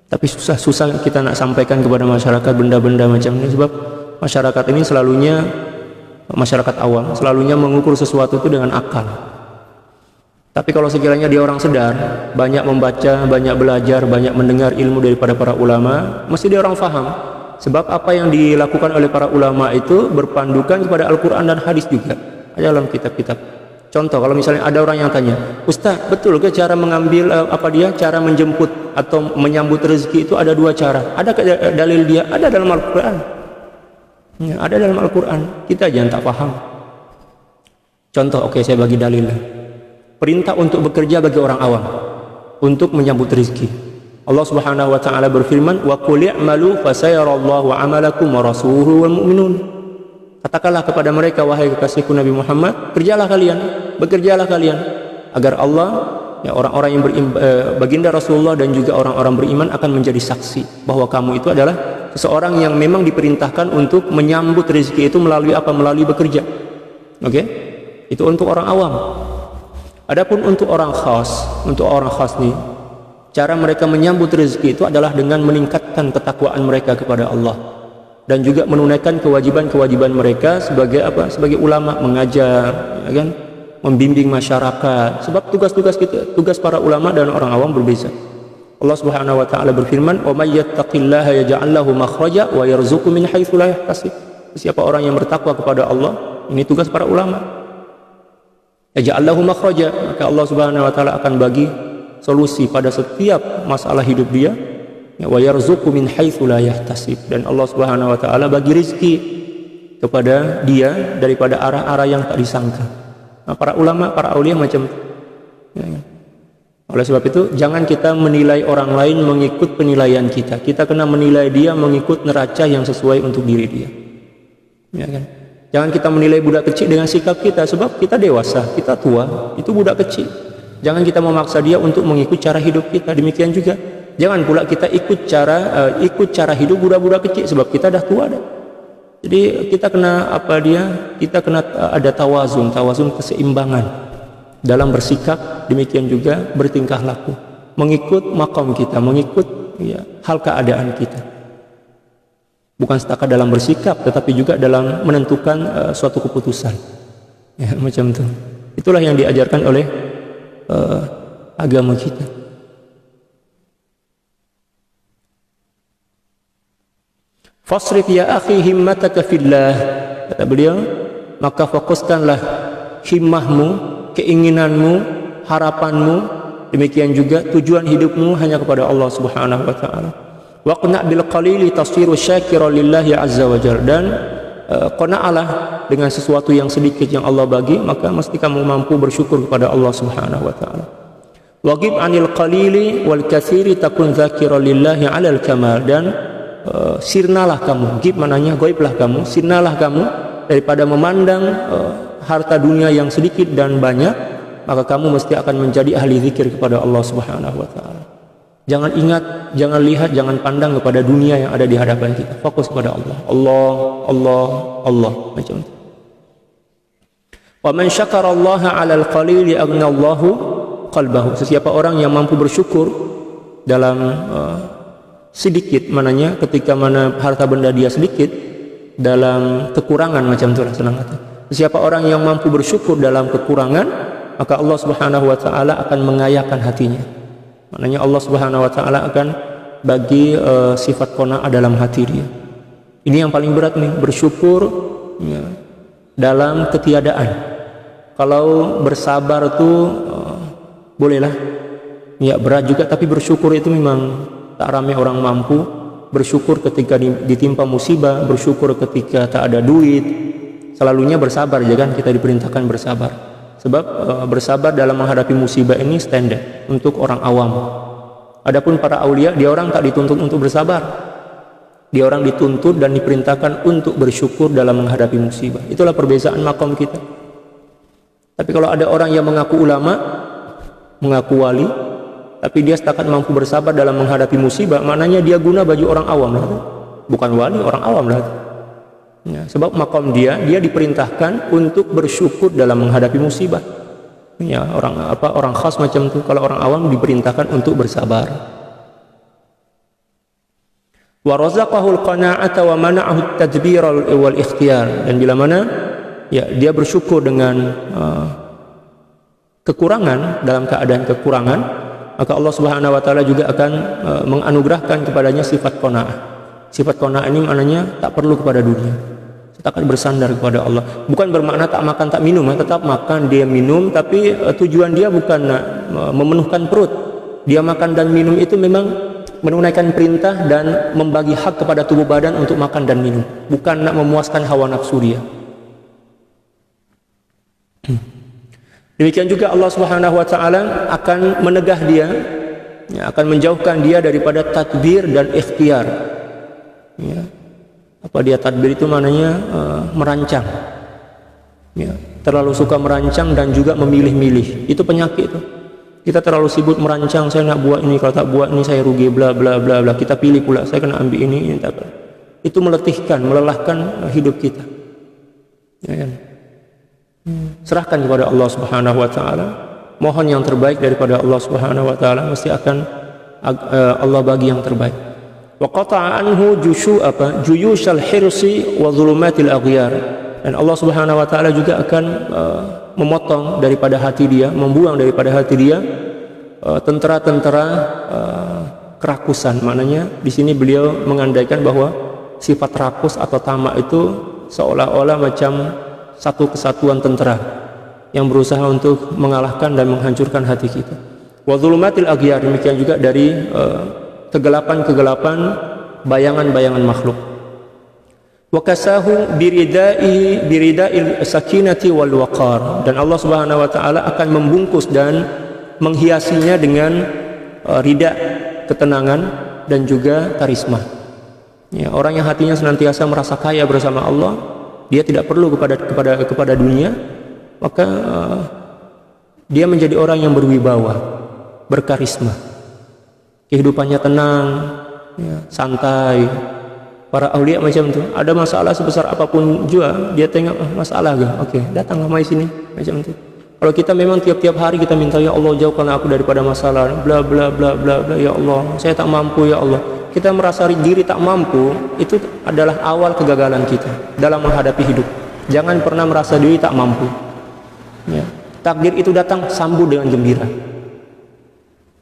Tapi susah kita nak sampaikan kepada masyarakat benda-benda macam ini, sebab masyarakat ini selalunya masyarakat awam selalunya mengukur sesuatu itu dengan akal. Tapi kalau sekiranya dia orang sedar, banyak membaca, banyak belajar, banyak mendengar ilmu daripada para ulama, mesti dia orang faham. Sebab apa yang dilakukan oleh para ulama itu berpandukan kepada Al-Quran dan hadis juga, ada dalam kitab-kitab. Contoh, kalau misalnya ada orang yang tanya, Ustaz, betul ke cara mengambil cara menjemput atau menyambut rezeki itu ada dua cara? Ada dalil dia? Ada dalam Al-Quran. Ya, ada dalam Al-Quran. Kita jangan tak paham. Contoh, oke, saya bagi dalil. Perintah untuk bekerja bagi orang awam untuk menyambut rezeki. Allah Subhanahu wa taala berfirman, "Wa qul i'malu fasayarallahu 'amalakum wa rasuluhu wal mu'minun." Katakanlah kepada mereka, wahai kekasihku Nabi Muhammad, bekerjalah kalian agar Allah, ya, orang-orang yang baginda Rasulullah dan juga orang-orang beriman akan menjadi saksi bahwa kamu itu adalah seseorang yang memang diperintahkan untuk menyambut rezeki itu melalui apa? Melalui bekerja. Oke? Itu untuk orang awam. Adapun untuk orang khas nih, cara mereka menyambut rezeki itu adalah dengan meningkatkan ketakwaan mereka kepada Allah dan juga menunaikan kewajiban-kewajiban mereka sebagai sebagai ulama, mengajar, ya kan, membimbing masyarakat. Sebab tugas para ulama dan orang awam berbeza. Allah Subhanahu wa taala berfirman, "Wa may yattaqillaha yaj'al lahu makhraja wa yarzuqhu min haitsu la yahtasib." Siapa orang yang bertakwa kepada Allah, ini tugas para ulama. Yaj'allahu makhraja, maka Allah Subhanahu wa taala akan bagi solusi pada setiap masalah hidup dia. Wa yarzuqhu min haitsu la yahtasib, dan Allah Subhanahu wa taala bagi rezeki kepada dia daripada arah-arah yang tak disangka. Nah, para ulama, para aulia macam ya. Oleh sebab itu, jangan kita menilai orang lain mengikut penilaian kita. Kita kena menilai dia mengikut neraca yang sesuai untuk diri dia. Ya kan? Jangan kita menilai budak kecil dengan sikap kita, sebab kita dewasa, kita tua, itu budak kecil. Jangan kita memaksa dia untuk mengikut cara hidup kita. Demikian juga, jangan pula kita ikut cara hidup budak-budak kecil, sebab kita dah tua dah. Jadi kita kena kita kena ada tawazun keseimbangan dalam bersikap, demikian juga bertingkah laku, mengikut maqam kita, mengikut hal keadaan kita. Bukan setakat dalam bersikap, tetapi juga dalam menentukan suatu keputusan. Ya, macam itu. Itulah yang diajarkan oleh agama kita. Fasrif ya akhi himmataka fillah, kata beliau, maka fokuskanlah himmahmu, keinginanmu, harapanmu, demikian juga tujuan hidupmu hanya kepada Allah Subhanahu wa taala. Waqna' bil qalili tasiru syakira lillahi azza wa jalla, dan qana'alah dengan sesuatu yang sedikit yang Allah bagi, maka mesti kamu mampu bersyukur kepada Allah Subhanahu wa taala. Waqib 'anil qalili wal katsiri takun dzakira lillahi 'alal kamal, dan sirnalah kamu, gib mananya goiblah kamu, sirnalah kamu daripada memandang harta dunia yang sedikit dan banyak, maka kamu mesti akan menjadi ahli zikir kepada Allah Subhanahu wa taala. Jangan ingat, jangan lihat, jangan pandang kepada dunia yang ada di hadapan kita. Fokus kepada Allah. Allah macam itu. Wa man syakara Allah 'alal qalili aghna Allahu qalbahu. Sesiapa orang yang mampu bersyukur dalam sedikit, mananya ketika mana harta benda dia sedikit, dalam kekurangan, macam itulah senang kata. Siapa orang yang mampu bersyukur dalam kekurangan, maka Allah Subhanahu wa taala akan mengayakan hatinya. Maknanya Allah Subhanahu wa taala akan bagi sifat qanaah dalam hati dia. Ini yang paling berat nih, bersyukur dalam ketiadaan. Kalau bersabar tuh bolehlah. Ya berat juga, tapi bersyukur itu memang tak ramai orang mampu. Bersyukur ketika ditimpa musibah, bersyukur ketika tak ada duit. Selalunya bersabar, jangan kita diperintahkan bersabar. Sebab bersabar dalam menghadapi musibah ini standar untuk orang awam. Adapun para aulia, dia orang tak dituntut untuk bersabar. Dia orang dituntut dan diperintahkan untuk bersyukur dalam menghadapi musibah. Itulah perbezaan maqam kita. Tapi kalau ada orang yang mengaku ulama, mengaku wali, tapi dia setakat mampu bersabar dalam menghadapi musibah, maknanya dia guna baju orang awam lah. Bukan wali, orang awam lah. Ya, sebab maqam dia diperintahkan untuk bersyukur dalam menghadapi musibah. Ya, orang khas macam itu. Kalau orang awam diperintahkan untuk bersabar. Wa razaqahul qana'ata wa mana'ahu at-tadbir wal ikhtiyar. Dan bila mana dia bersyukur dengan kekurangan, dalam keadaan kekurangan, maka Allah Subhanahu wa taala juga akan menganugerahkan kepadanya sifat qanaah. Sifat qanaah ini maknanya tak perlu kepada dunia, setakat bersandar kepada Allah. Bukan bermakna tak makan tak minum, tetap makan, dia minum, tapi tujuan dia bukan memenuhkan perut. Dia makan dan minum itu memang menunaikan perintah dan membagi hak kepada tubuh badan untuk makan dan minum, bukan nak memuaskan hawa nafsu dia. Demikian juga Allah Subhanahu wa taala akan menegah dia, akan menjauhkan dia daripada tadbir dan ikhtiar. Ya. Apa dia tadbir itu maknanya merancang. Ya, terlalu suka merancang dan juga memilih-milih. Itu penyakit itu. Kita terlalu sibuk merancang, saya nak buat ini, kalau tak buat ini saya rugi, bla bla bla bla. Kita pilih pula, saya kena ambil ini tak apa. Itu meletihkan, melelahkan hidup kita. Ya, kan? Serahkan kepada Allah Subhanahu wa taala. Mohon yang terbaik daripada Allah Subhanahu wa taala, mesti akan Allah bagi yang terbaik. Wa qata'a anhu juyushal hirsi wa dhulumatil aghyar. Dan Allah Subhanahu wa taala juga akan memotong daripada hati dia, membuang daripada hati dia tentara-tentara kerakusan. Maknanya di sini beliau mengandaikan bahwa sifat rakus atau tamak itu seolah-olah macam satu kesatuan tentara yang berusaha untuk mengalahkan dan menghancurkan hati kita. Wa dhulumatil aghyar, demikian juga dari kegelapan-kegelapan bayangan-bayangan makhluk. Wa kasahu birida'il sakinati wal waqar. Dan Allah Subhanahu wa taala akan membungkus dan menghiasinya dengan ridha, ketenangan, dan juga karisma. Ya, orang yang hatinya senantiasa merasa kaya bersama Allah, dia tidak perlu kepada dunia, maka dia menjadi orang yang berwibawa, berkarisma. Kehidupannya tenang, ya, santai. Para aulia macam itu, ada masalah sebesar apapun juga, dia tengok masalah gak? Oke, datanglah mai sini, macam itu. Kalau kita memang tiap-tiap hari kita minta, ya Allah jauhkanlah aku daripada masalah, bla bla bla bla bla, ya Allah saya tak mampu, ya Allah. Kita merasa diri tak mampu, itu adalah awal kegagalan kita dalam menghadapi hidup. Jangan pernah merasa diri tak mampu. Ya. Takdir itu datang, sambut dengan gembira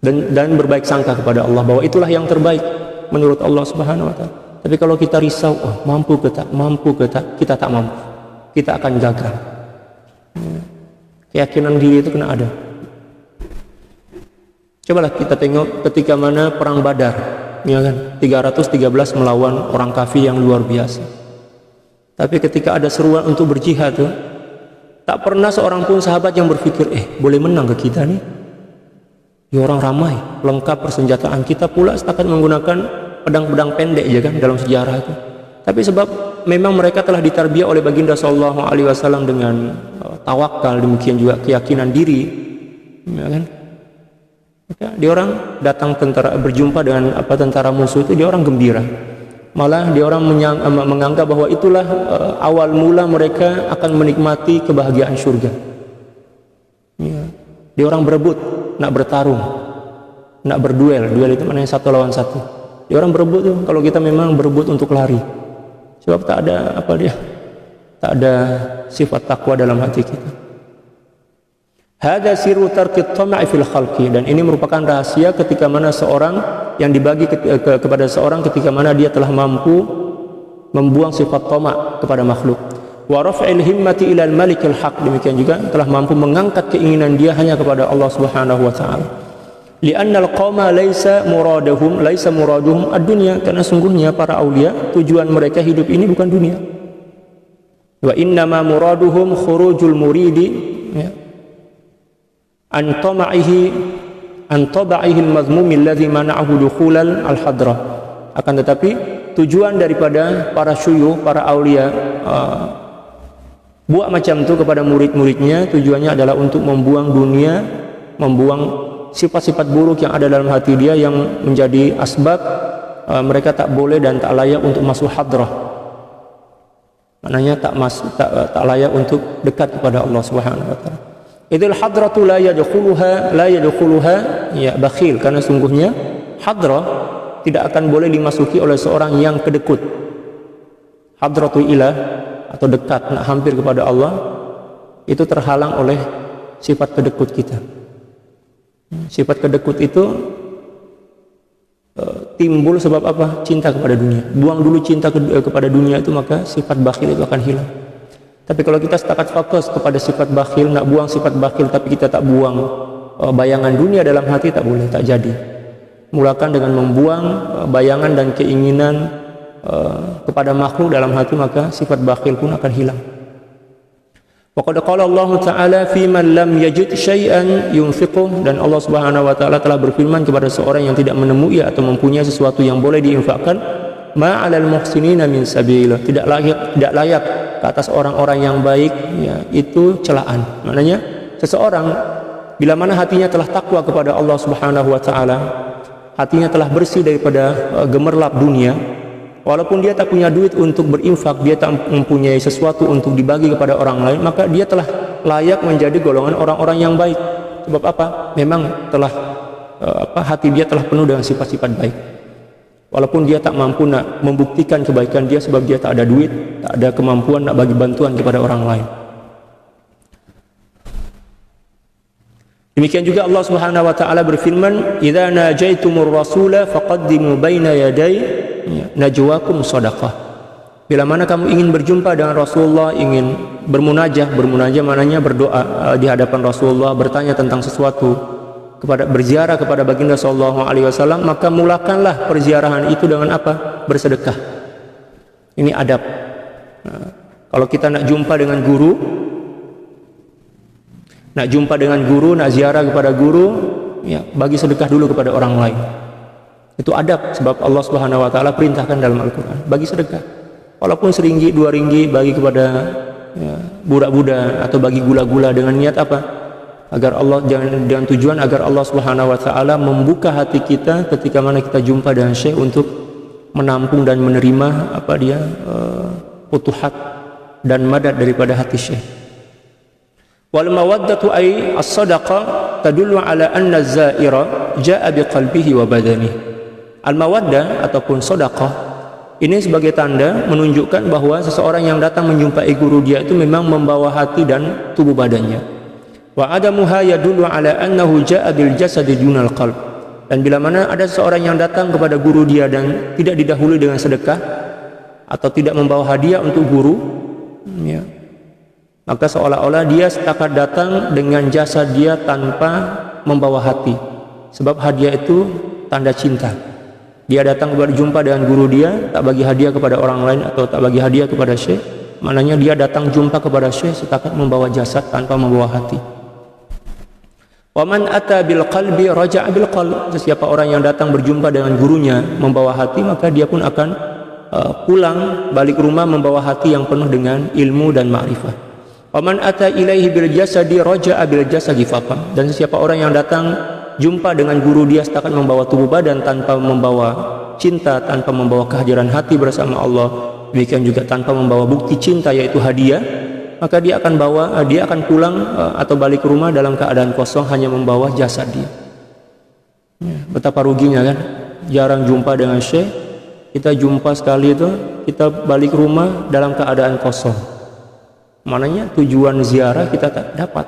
dan berbaik sangka kepada Allah bahwa itulah yang terbaik menurut Allah Subhanahu wa taala. Tapi kalau kita risau, mampu ke tak, kita tak mampu, kita akan gagal. Ya. Keyakinan diri itu kena ada. Cobalah kita tengok ketika mana perang Badar, ya kan, 313 melawan orang kafir yang luar biasa. Tapi ketika ada seruan untuk berjihad tuh, tak pernah seorang pun sahabat yang berpikir, boleh menang ke kita nih. Ya orang ramai, lengkap persenjataan, kita pula setakat menggunakan pedang-pedang pendek ya kan dalam sejarah itu. Tapi sebab memang mereka telah ditarbiyah oleh baginda sallallahu alaihi wasallam dengan tawakal, demikian juga keyakinan diri, ya kan. Maka dia orang datang berjumpa dengan tentara musuh itu, dia orang gembira. Malah dia orang menganggap bahwa itulah awal mula mereka akan menikmati kebahagiaan surga. Ya. Dia orang berebut, nak bertarung, nak berduel. Duel itu maknanya satu lawan satu. Dia orang berebut tuh, kalau kita memang berebut untuk lari. Sebab tak ada sifat takwa dalam hati kita. Hada sirru tarkit tama'i fil khalqi, dan ini merupakan rahasia ketika mana seorang yang dibagi kepada seorang ketika mana dia telah mampu membuang sifat tama' kepada makhluk. Wa raf'il himmati ilal malikil haq, demikian juga telah mampu mengangkat keinginan dia hanya kepada Allah Subhanahu wa taala. Li'anna al-qawma laisa muraduhum ad-dunya, karena sungguhnya para aulia tujuan mereka hidup ini bukan dunia. Wa innama muraduhum khurujul muridi, ya, an tama'ihi al-mazmumi alladhi mana'ahu dukhulal al-hadrah. Akan tetapi tujuan daripada para syuyukh, para aulia buat macam itu kepada murid-muridnya, tujuannya adalah untuk membuang dunia, membuang sifat-sifat buruk yang ada dalam hati dia yang menjadi asbab mereka tak boleh dan tak layak untuk masuk hadrah. Maknanya tak layak untuk dekat kepada Allah Subhanahu wa taala. Idul hadratu la yadkhuluha ya bakhil, karena sungguhnya hadrah tidak akan boleh dimasuki oleh seorang yang kedekut. Hadratu ilah atau dekat, nak hampir kepada Allah, itu terhalang oleh sifat kedekut kita. Sifat kedekut itu timbul sebab apa? Cinta kepada dunia. Buang dulu cinta kepada dunia itu, maka sifat bakhil itu akan hilang. Tapi kalau kita setakat fokus kepada sifat bakhil, nak buang sifat bakhil tapi kita tak buang bayangan dunia dalam hati, tak boleh, tak jadi. Mulakan dengan membuang bayangan dan keinginan kepada makhluk dalam hati, maka sifat bakhil pun akan hilang. Waqad qala Allah Ta'ala fi man lam yajid syai'an yunfiquh, dan Allah Subhanahu wa taala telah berfirman kepada seorang yang tidak menemui atau mempunyai sesuatu yang boleh diinfakkan, ma 'alal muhsinina min sabil, tidak layak ke atas orang-orang yang baik, ya, itu celaan. Maknanya seseorang bila mana hatinya telah takwa kepada Allah Subhanahu wa taala, hatinya telah bersih daripada gemerlap dunia, walaupun dia tak punya duit untuk berinfak, dia tak mempunyai sesuatu untuk dibagi kepada orang lain, maka dia telah layak menjadi golongan orang-orang yang baik. Sebab apa? Memang telah hati dia telah penuh dengan sifat-sifat baik. Walaupun dia tak mampu nak membuktikan kebaikan dia sebab dia tak ada duit, tak ada kemampuan nak bagi bantuan kepada orang lain. Demikian juga Allah Subhanahu wa taala berfirman, "Idza najaitumur rasula faqaddimu baina yaday najwakum shadaqah." Bila mana kamu ingin berjumpa dengan Rasulullah, ingin bermunajah maknanya berdoa di hadapan Rasulullah, bertanya tentang sesuatu, berziarah kepada baginda sallallahu alaihi wasallam, maka mulakanlah perziarahan itu dengan apa? Bersedekah. Ini adab. Nah, kalau kita nak jumpa dengan guru, Nak jumpa dengan guru, nak ziarah kepada guru, ya bagi sedekah dulu kepada orang lain. Itu adab, sebab Allah Subhanahu wa taala perintahkan dalam Al-Qur'an, bagi sedekah. Walaupun RM1, RM2 bagi kepada ya, budak-budak atau bagi gula-gula, dengan niat apa? Agar Allah, dengan tujuan agar Allah Subhanahu wa taala membuka hati kita ketika mana kita jumpa dengan syekh untuk menampung dan menerima apa dia futuhat dan madad daripada hati syekh. Wal mawaddatu ay as-sadaqah tadullu ala anna az-za'ira jaa'a biqalbihi wa badanihi. Al mawaddah ataupun sedekah ini sebagai tanda menunjukkan bahwa seseorang yang datang menjumpai guru dia itu memang membawa hati dan tubuh badannya. Wa adamuha yadullu ala annahu jaa'a bil jasadi dunal qalb. Dan bila mana ada seseorang yang datang kepada guru dia dan tidak didahului dengan sedekah atau tidak membawa hadiah untuk guru, ya, maka seolah-olah dia setakat datang dengan jasa dia tanpa membawa hati. Sebab hadiah itu tanda cinta. Dia datang berjumpa dengan guru dia, tak bagi hadiah kepada orang lain atau tak bagi hadiah kepada syekh, maknanya dia datang jumpa kepada syekh setakat membawa jasad tanpa membawa hati. Wa man ata bil qalbi raja'a bil qalb. Sesiapa orang yang datang berjumpa dengan gurunya membawa hati, maka dia pun akan pulang balik rumah membawa hati yang penuh dengan ilmu dan ma'rifah. Wa man ata ilaihi bil jasadi raja'a bil jasadi faqat. Dan sesiapa orang yang datang jumpa dengan guru dia setakat membawa tubuh badan tanpa membawa cinta, tanpa membawa kehadiran hati bersama Allah, demikian juga tanpa membawa bukti cinta yaitu hadiah, maka dia akan pulang atau balik ke rumah dalam keadaan kosong, hanya membawa jasad dia. Ya, betapa ruginya kan, jarang jumpa dengan syekh, kita jumpa sekali itu kita balik rumah dalam keadaan kosong. Mananya tujuan ziarah kita tak dapat.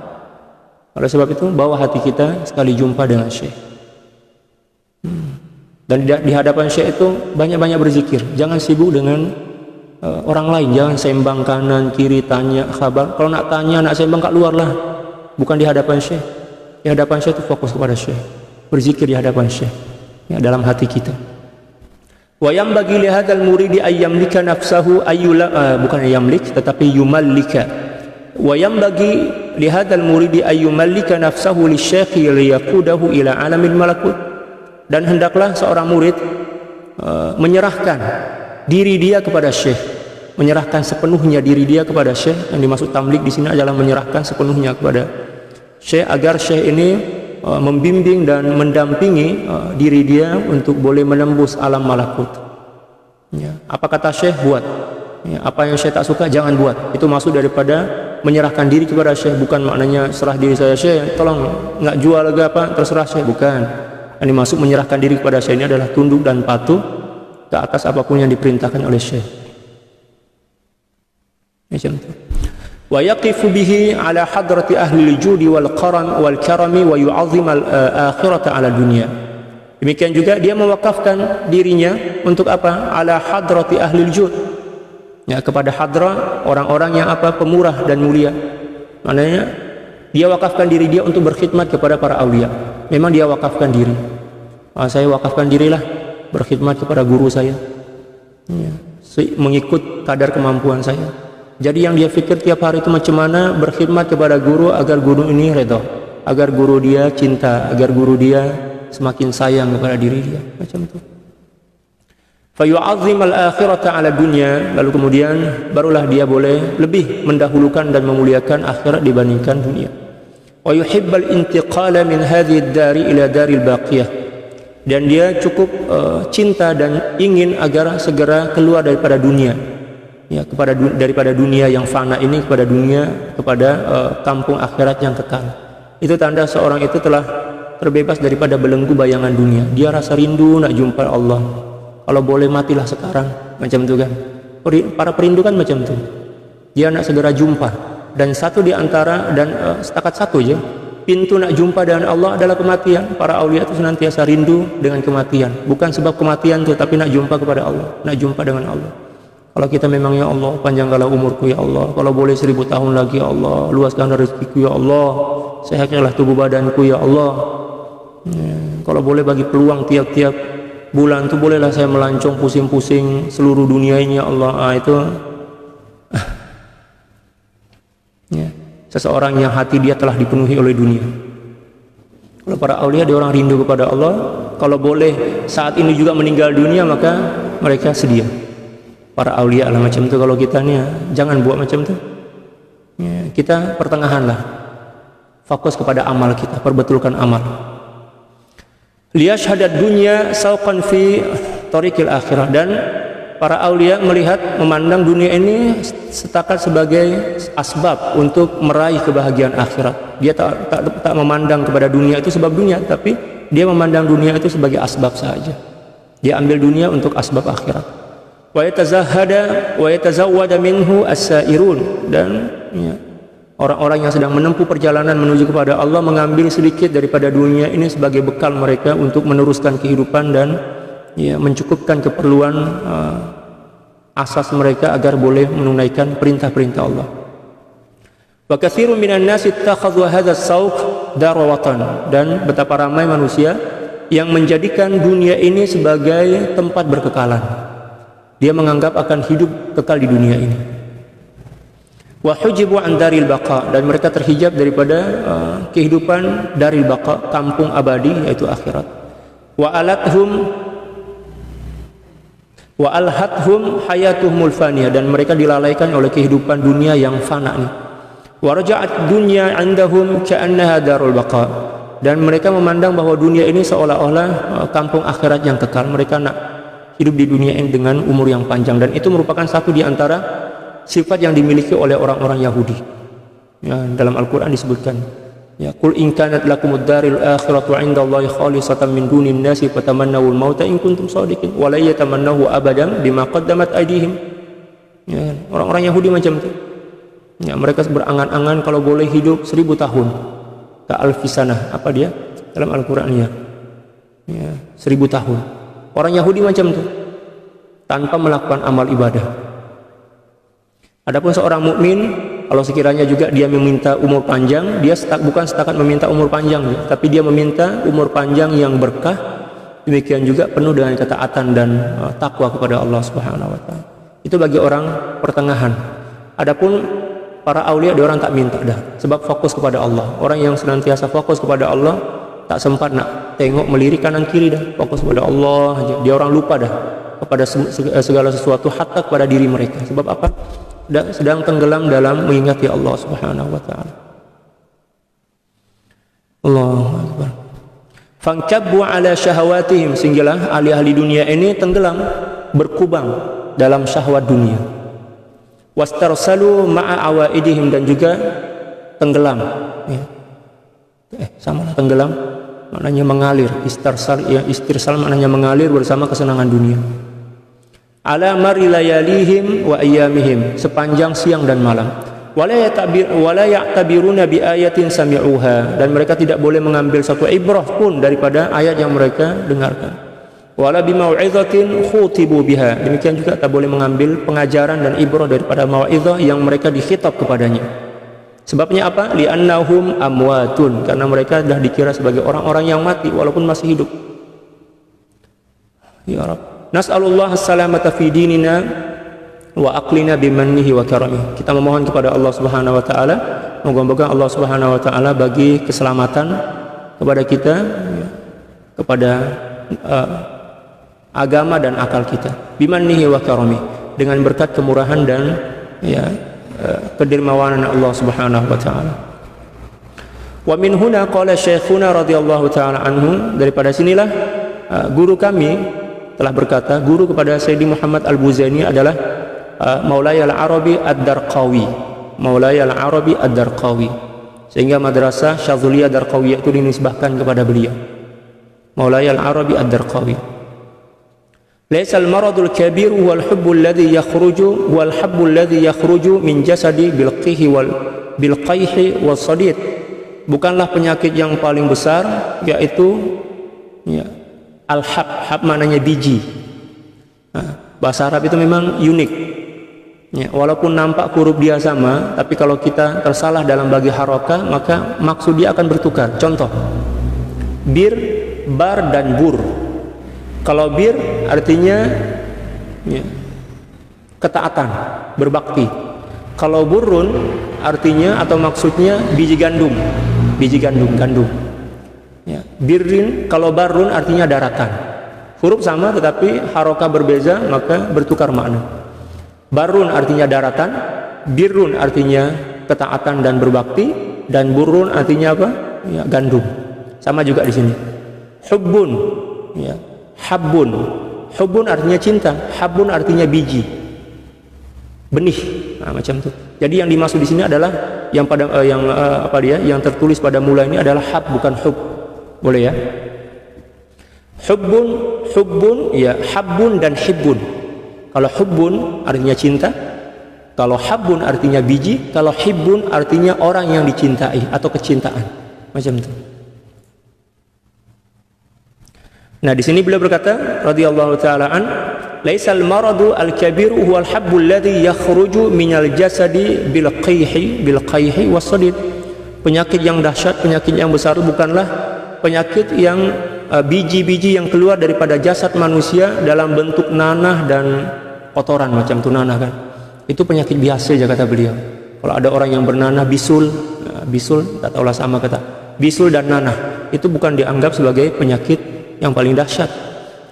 Oleh sebab itu bawa hati kita sekali jumpa dengan syekh. Dan di hadapan syekh itu banyak-banyak berzikir. Jangan sibuk dengan orang lain. Jangan sembang kanan kiri tanya kabar. Kalau nak tanya, nak sembang kat luar lah. Bukan di hadapan syekh. Di hadapan syekh itu fokus kepada syekh. Berzikir di hadapan syekh. Ya, dalam hati kita. Wa yambagi li hadzal muridi ayyamlika nafsahu bukan yamlik tetapi yumallika. Wa yambagi li hadzal muridi ayyumallika nafsahu lisyekhi liyaqudahu ila alamil malakut. Dan hendaklah seorang murid menyerahkan diri dia kepada syekh, menyerahkan sepenuhnya diri dia kepada syekh. Yang dimaksud tamlik di sini adalah menyerahkan sepenuhnya kepada syekh, agar syekh ini membimbing dan mendampingi diri dia untuk boleh menembus alam malakut. Ya, apa kata syekh buat. Ya, apa yang syekh tak suka jangan buat. Itu maksud daripada menyerahkan diri kepada syekh. Bukan maknanya serah diri saya syekh, tolong nggak jual lagi apa, terserah syekh. Bukan. Yang dimaksud menyerahkan diri kepada syekh ini adalah tunduk dan patuh ke atas apapun yang diperintahkan oleh syekh. Macam itu. Wa yaqifu bihi ala hadrati ahli al-judi wal karami wa yu'azzim al-akhirata ala dunya. Demikian juga dia mewakafkan dirinya untuk apa? Ala hadrati ahli al-jud. Ya, kepada hadra orang-orang yang apa? Pemurah dan mulia. Maknanya dia wakafkan diri dia untuk berkhidmat kepada para aulia. Memang dia wakafkan diri. Saya wakafkan dirilah berkhidmat kepada guru saya. Ya, mengikut kadar kemampuan saya. Jadi yang dia fikir tiap hari itu macam mana berkhidmat kepada guru agar guru ini redha, agar guru dia cinta, agar guru dia semakin sayang kepada diri dia, macam itu. Fa yu'azzim al-akhirata 'ala dunya, lalu kemudian barulah dia boleh lebih mendahulukan dan memuliakan akhirat dibandingkan dunia. Wa yuhibbal intiqala min hadhihi ad-dari ila daril baqiyah. Dan dia cukup cinta dan ingin agar segera keluar daripada dunia. Ya, daripada dunia yang fana ini kepada kampung akhirat yang kekal. Itu tanda seorang itu telah terbebas daripada belenggu bayangan dunia. Dia rasa rindu nak jumpa Allah. Kalau boleh matilah sekarang, macam itu kan. Para perindu kan macam itu. Dia nak segera jumpa. Dan satu di antara setakat satu je, pintu nak jumpa dengan Allah adalah kematian. Para aulia itu senantiasa rindu dengan kematian. Bukan sebab kematian itu, tapi nak jumpa kepada Allah, nak jumpa dengan Allah. Kalau kita memang, ya Allah, panjangkanlah umurku ya Allah, kalau boleh 1000 tahun lagi ya Allah, luaskan rezekiku ya Allah, sehatkanlah tubuh badanku ya Allah. Ya, kalau boleh bagi peluang tiap-tiap bulan tu bolehlah saya melancong pusing-pusing seluruh dunia ini ya Allah. Itu ya, seseorang yang hati dia telah dipenuhi oleh dunia. Kalau para aulia dia orang rindu kepada Allah, kalau boleh saat ini juga meninggal dunia maka mereka sedia. Para aulia lah macam itu. Kalau kita nih jangan buat macam itu. Ya, kita pertengahan lah. Fokus kepada amal kita, perbetulkan amal. Liyashhadat dunya sauqan fi tariqil akhirah, dan para aulia melihat memandang dunia ini setakat sebagai asbab untuk meraih kebahagiaan akhirat. Dia tak memandang kepada dunia itu sebab dunia, tapi dia memandang dunia itu sebagai asbab saja. Dia ambil dunia untuk asbab akhirat. Wa yatazahhada wa yatazawwada minhu as-sairun, dan ya, orang-orang yang sedang menempuh perjalanan menuju kepada Allah mengambil sedikit daripada dunia ini sebagai bekal mereka untuk meneruskan kehidupan dan ya, mencukupkan keperluan asas mereka agar boleh menunaikan perintah-perintah Allah. Wa katsirun minan nasi ittakhadhu hadzal sauq darwatan, dan betapa ramai manusia yang menjadikan dunia ini sebagai tempat berkekalan. Dia menganggap akan hidup kekal di dunia ini. Wa hujibu an daril baqa, dan mereka terhijab daripada kehidupan daril baqa, kampung abadi yaitu akhirat. Wa alhathum hayatuhumul faniyah, dan mereka dilalaikan oleh kehidupan dunia yang fana ini. Wa raja'at dunya 'indahum ka'annaha darul baqa, dan mereka memandang bahwa dunia ini seolah-olah kampung akhirat yang kekal. Mereka nak hidup di dunia ini dengan umur yang panjang, dan itu merupakan satu di antara sifat yang dimiliki oleh orang-orang Yahudi. Ya, dalam Al-Qur'an disebutkan, ya, qul in kanat lakumud daril akhiratu 'indallahi khalisatan min dunin nasi fatamannawul mauta in kuntum shadiqin wa la yatamannahu abadan bima qaddamat aydihim. Ya, orang-orang Yahudi macam itu. Ya, mereka berangan-angan kalau boleh hidup 1000 tahun. Ka alfisanah, apa dia? Dalam Al-Qur'an ya. 1000 tahun. Orang Yahudi macam itu, tanpa melakukan amal ibadah. Adapun seorang mukmin, kalau sekiranya juga dia meminta umur panjang, dia bukan setakat meminta umur panjang, tapi dia meminta umur panjang yang berkah, demikian juga penuh dengan ketaatan dan takwa kepada Allah Subhanahu wa taala. Itu bagi orang pertengahan. Adapun para aulia dia orang tak minta dah, sebab fokus kepada Allah. Orang yang senantiasa fokus kepada Allah tak sempat nak tengok melirik kanan kiri dah, fokus kepada Allah aja. Dia orang lupa dah kepada segala sesuatu, hatta kepada diri mereka. Sebab apa? Sedang tenggelam dalam mengingati Allah Subhanahu wa taala. Allahu akbar. Fankabbu ala syahawatihim, sehinggalah ahli-ahli dunia ini tenggelam, berkubang dalam syahwat dunia. Wastarsalu ma'a awaidihim, dan juga tenggelam, ya. Sama tenggelam maknanya mengalir. Istirsal maknanya mengalir bersama kesenangan dunia. Ala mari layalihim wa ayyamihim, sepanjang siang dan malam. Wala ya'tabiruna bi ayatin sami'uha, dan mereka tidak boleh mengambil satu ibrah pun daripada ayat yang mereka dengarkan. Wala bimau'izatin khutibu biha, demikian juga tak boleh mengambil pengajaran dan ibrah daripada mau'izah yang mereka dikhitab kepadanya. Sebabnya apa? Li'annahum amwatun, karena mereka dah dikira sebagai orang-orang yang mati walaupun masih hidup. Ya Rabb, nas'alullah as-salamata fi dinina wa aqlina bimannihi wa karamih. Kita memohon kepada Allah Subhanahu wa taala, moga-moga Allah Subhanahu wa taala bagi keselamatan kepada kita, kepada agama dan akal kita. Bimannihi wa karamih, dengan berkat kemurahan dan ya kedermawanan Allah Subhanahu wa taala. Wa min huna qala syekhuna radhiyallahu taala anhu, daripada sinilah guru kami telah berkata, guru kepada Sayyidi Muhammad Al-Buzani adalah Maulaya Al-Arabi Ad-Darqawi. Maulaya Al-Arabi Ad-Darqawi, sehingga madrasah Syadzuliyah Darqawiyah itu dinisbahkan kepada beliau. Maulaya Al-Arabi Ad-Darqawi. Laisa al-maradul kabir wal hubbul ladzi yakhruju wal habbul ladzi yakhruju min jasadi bil qihi wal bil qayhi was sadid. Bukanlah penyakit yang paling besar, yaitu ya, al-hab. Hab maknanya biji. Bahasa Arab itu memang unik. Ya, walaupun nampak huruf dia sama, tapi kalau kita tersalah dalam bagi harokat, maka maksud dia akan bertukar. Contoh, bir, bar dan bur. Kalau bir artinya ya, ketaatan, berbakti. Kalau burrun artinya atau maksudnya biji gandum. Biji gandum. Ya. Birrin kalau barrun artinya daratan. Huruf sama tetapi harokah berbeza, maka bertukar makna. Barrun artinya daratan, birrun artinya ketaatan dan berbakti, dan burrun artinya apa? Ya, gandum. Sama juga di sini. Hubbun, ya. Habbun. Hubbun artinya cinta, habbun artinya biji, benih. Nah, macam itu. Jadi yang dimaksud di sini adalah yang pada yang tertulis pada mula ini adalah hab, bukan hub. Boleh ya? Hubbun, ya, habbun dan hibbun. Kalau hubbun artinya cinta, kalau habbun artinya biji, kalau hibbun artinya orang yang dicintai atau kecintaan. Macam itu. Nah, di sini beliau berkata radhiyallahu taala an, laisal maradu al-kabir huwa al-habbu alladhi yakhruju minal jasadi bil qayhi was-sadid. Penyakit yang dahsyat, penyakit yang besar bukanlah penyakit yang biji-biji yang keluar daripada jasad manusia dalam bentuk nanah dan kotoran, macam tu nanah kan. Itu penyakit biasa saja kata beliau. Kalau ada orang yang bernanah bisul, tak tahulah sama kata. Bisul dan nanah itu bukan dianggap sebagai penyakit yang paling dahsyat.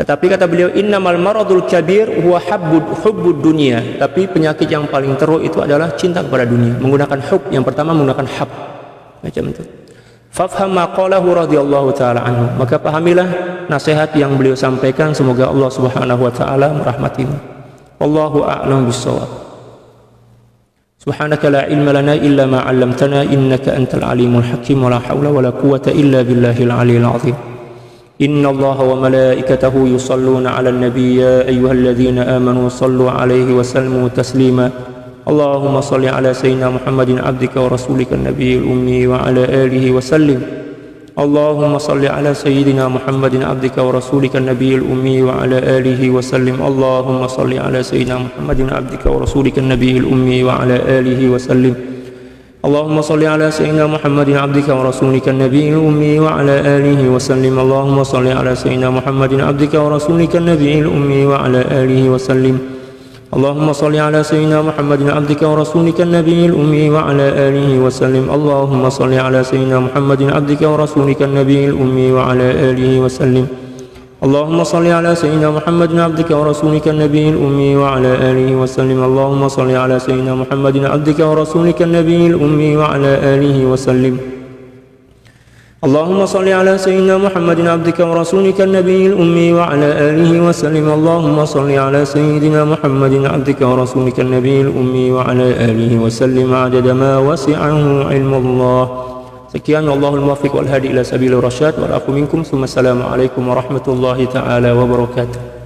Tetapi kata beliau, innamal maradul kabir huwa hubbud dunia. Tapi penyakit yang paling teruk itu adalah cinta kepada dunia, menggunakan hub. Yang pertama menggunakan hab, macam itu. Fafham ma qalahu radhiyallahu taala anhu. Maka pahamilah nasihat yang beliau sampaikan, semoga Allah Subhanahu wa taala merahmatinya. Wallahu a'lam bissawab. Subhanaka la ilma lana illa ma 'allamtana innaka antal alimul hakim wa la haula wa la quwwata illa billahil aliyyil azim. Inna Allah wa malaikatahu yusalluna 'alan nabiy ya ayyuhalladzina amanu sallu 'alaihi wa sallimu taslima. Allahumma salli 'ala sayyidina Muhammadin 'abdika wa rasulika an-nabiyil ummi wa 'ala alihi wa sallim. Allahumma salli 'ala sayyidina Muhammadin 'abdika wa rasulika an-nabiyil ummi wa 'ala alihi wa sallim. Allahumma salli 'ala sayyidina Muhammadin 'abdika wa rasulika an-nabiyil ummi wa 'ala alihi wa sallim. Allahumma salli 'ala sayyidina Muhammadin 'abdika wa rasulika an-nabiyil ummi wa 'ala alihi wa sallim. Allahumma salli 'ala sayyidina Muhammadin 'abdika wa rasulika an-nabiyil ummi wa 'ala alihi wa sallim. Allahumma salli 'ala sayyidina Muhammadin 'abdika wa rasulika an-nabiyil ummi wa 'ala alihi wa sallim. Allahumma salli 'ala sayyidina Muhammadin 'abdika wa rasulika an-nabiyil ummi wa 'ala alihi wa sallim. Allahumma salli 'ala sayyidina Muhammadin 'abdika wa rasulika an-nabiyil ummi wa 'ala alihi wa sallim. Allahumma salli 'ala sayyidina Muhammadin 'abdika wa rasulika an-nabiyil ummi wa 'ala alihi wa sallim. Allahumma salli 'ala sayyidina Muhammadin 'abdika wa rasulika an-nabiyil ummi wa 'ala alihi wa sallim. Allahumma salli 'ala sayyidina Muhammadin 'abdika wa rasulika an-nabiyil ummi wa 'ala alihi wa sallim 'adada ma wasi'ahu 'ilmullah. Sekian, Allahul muwaffiq wal hadi ila sabilir rasyad, wa lakum minkum. Assalamu alaikum warahmatullahi taala wabarakatuh.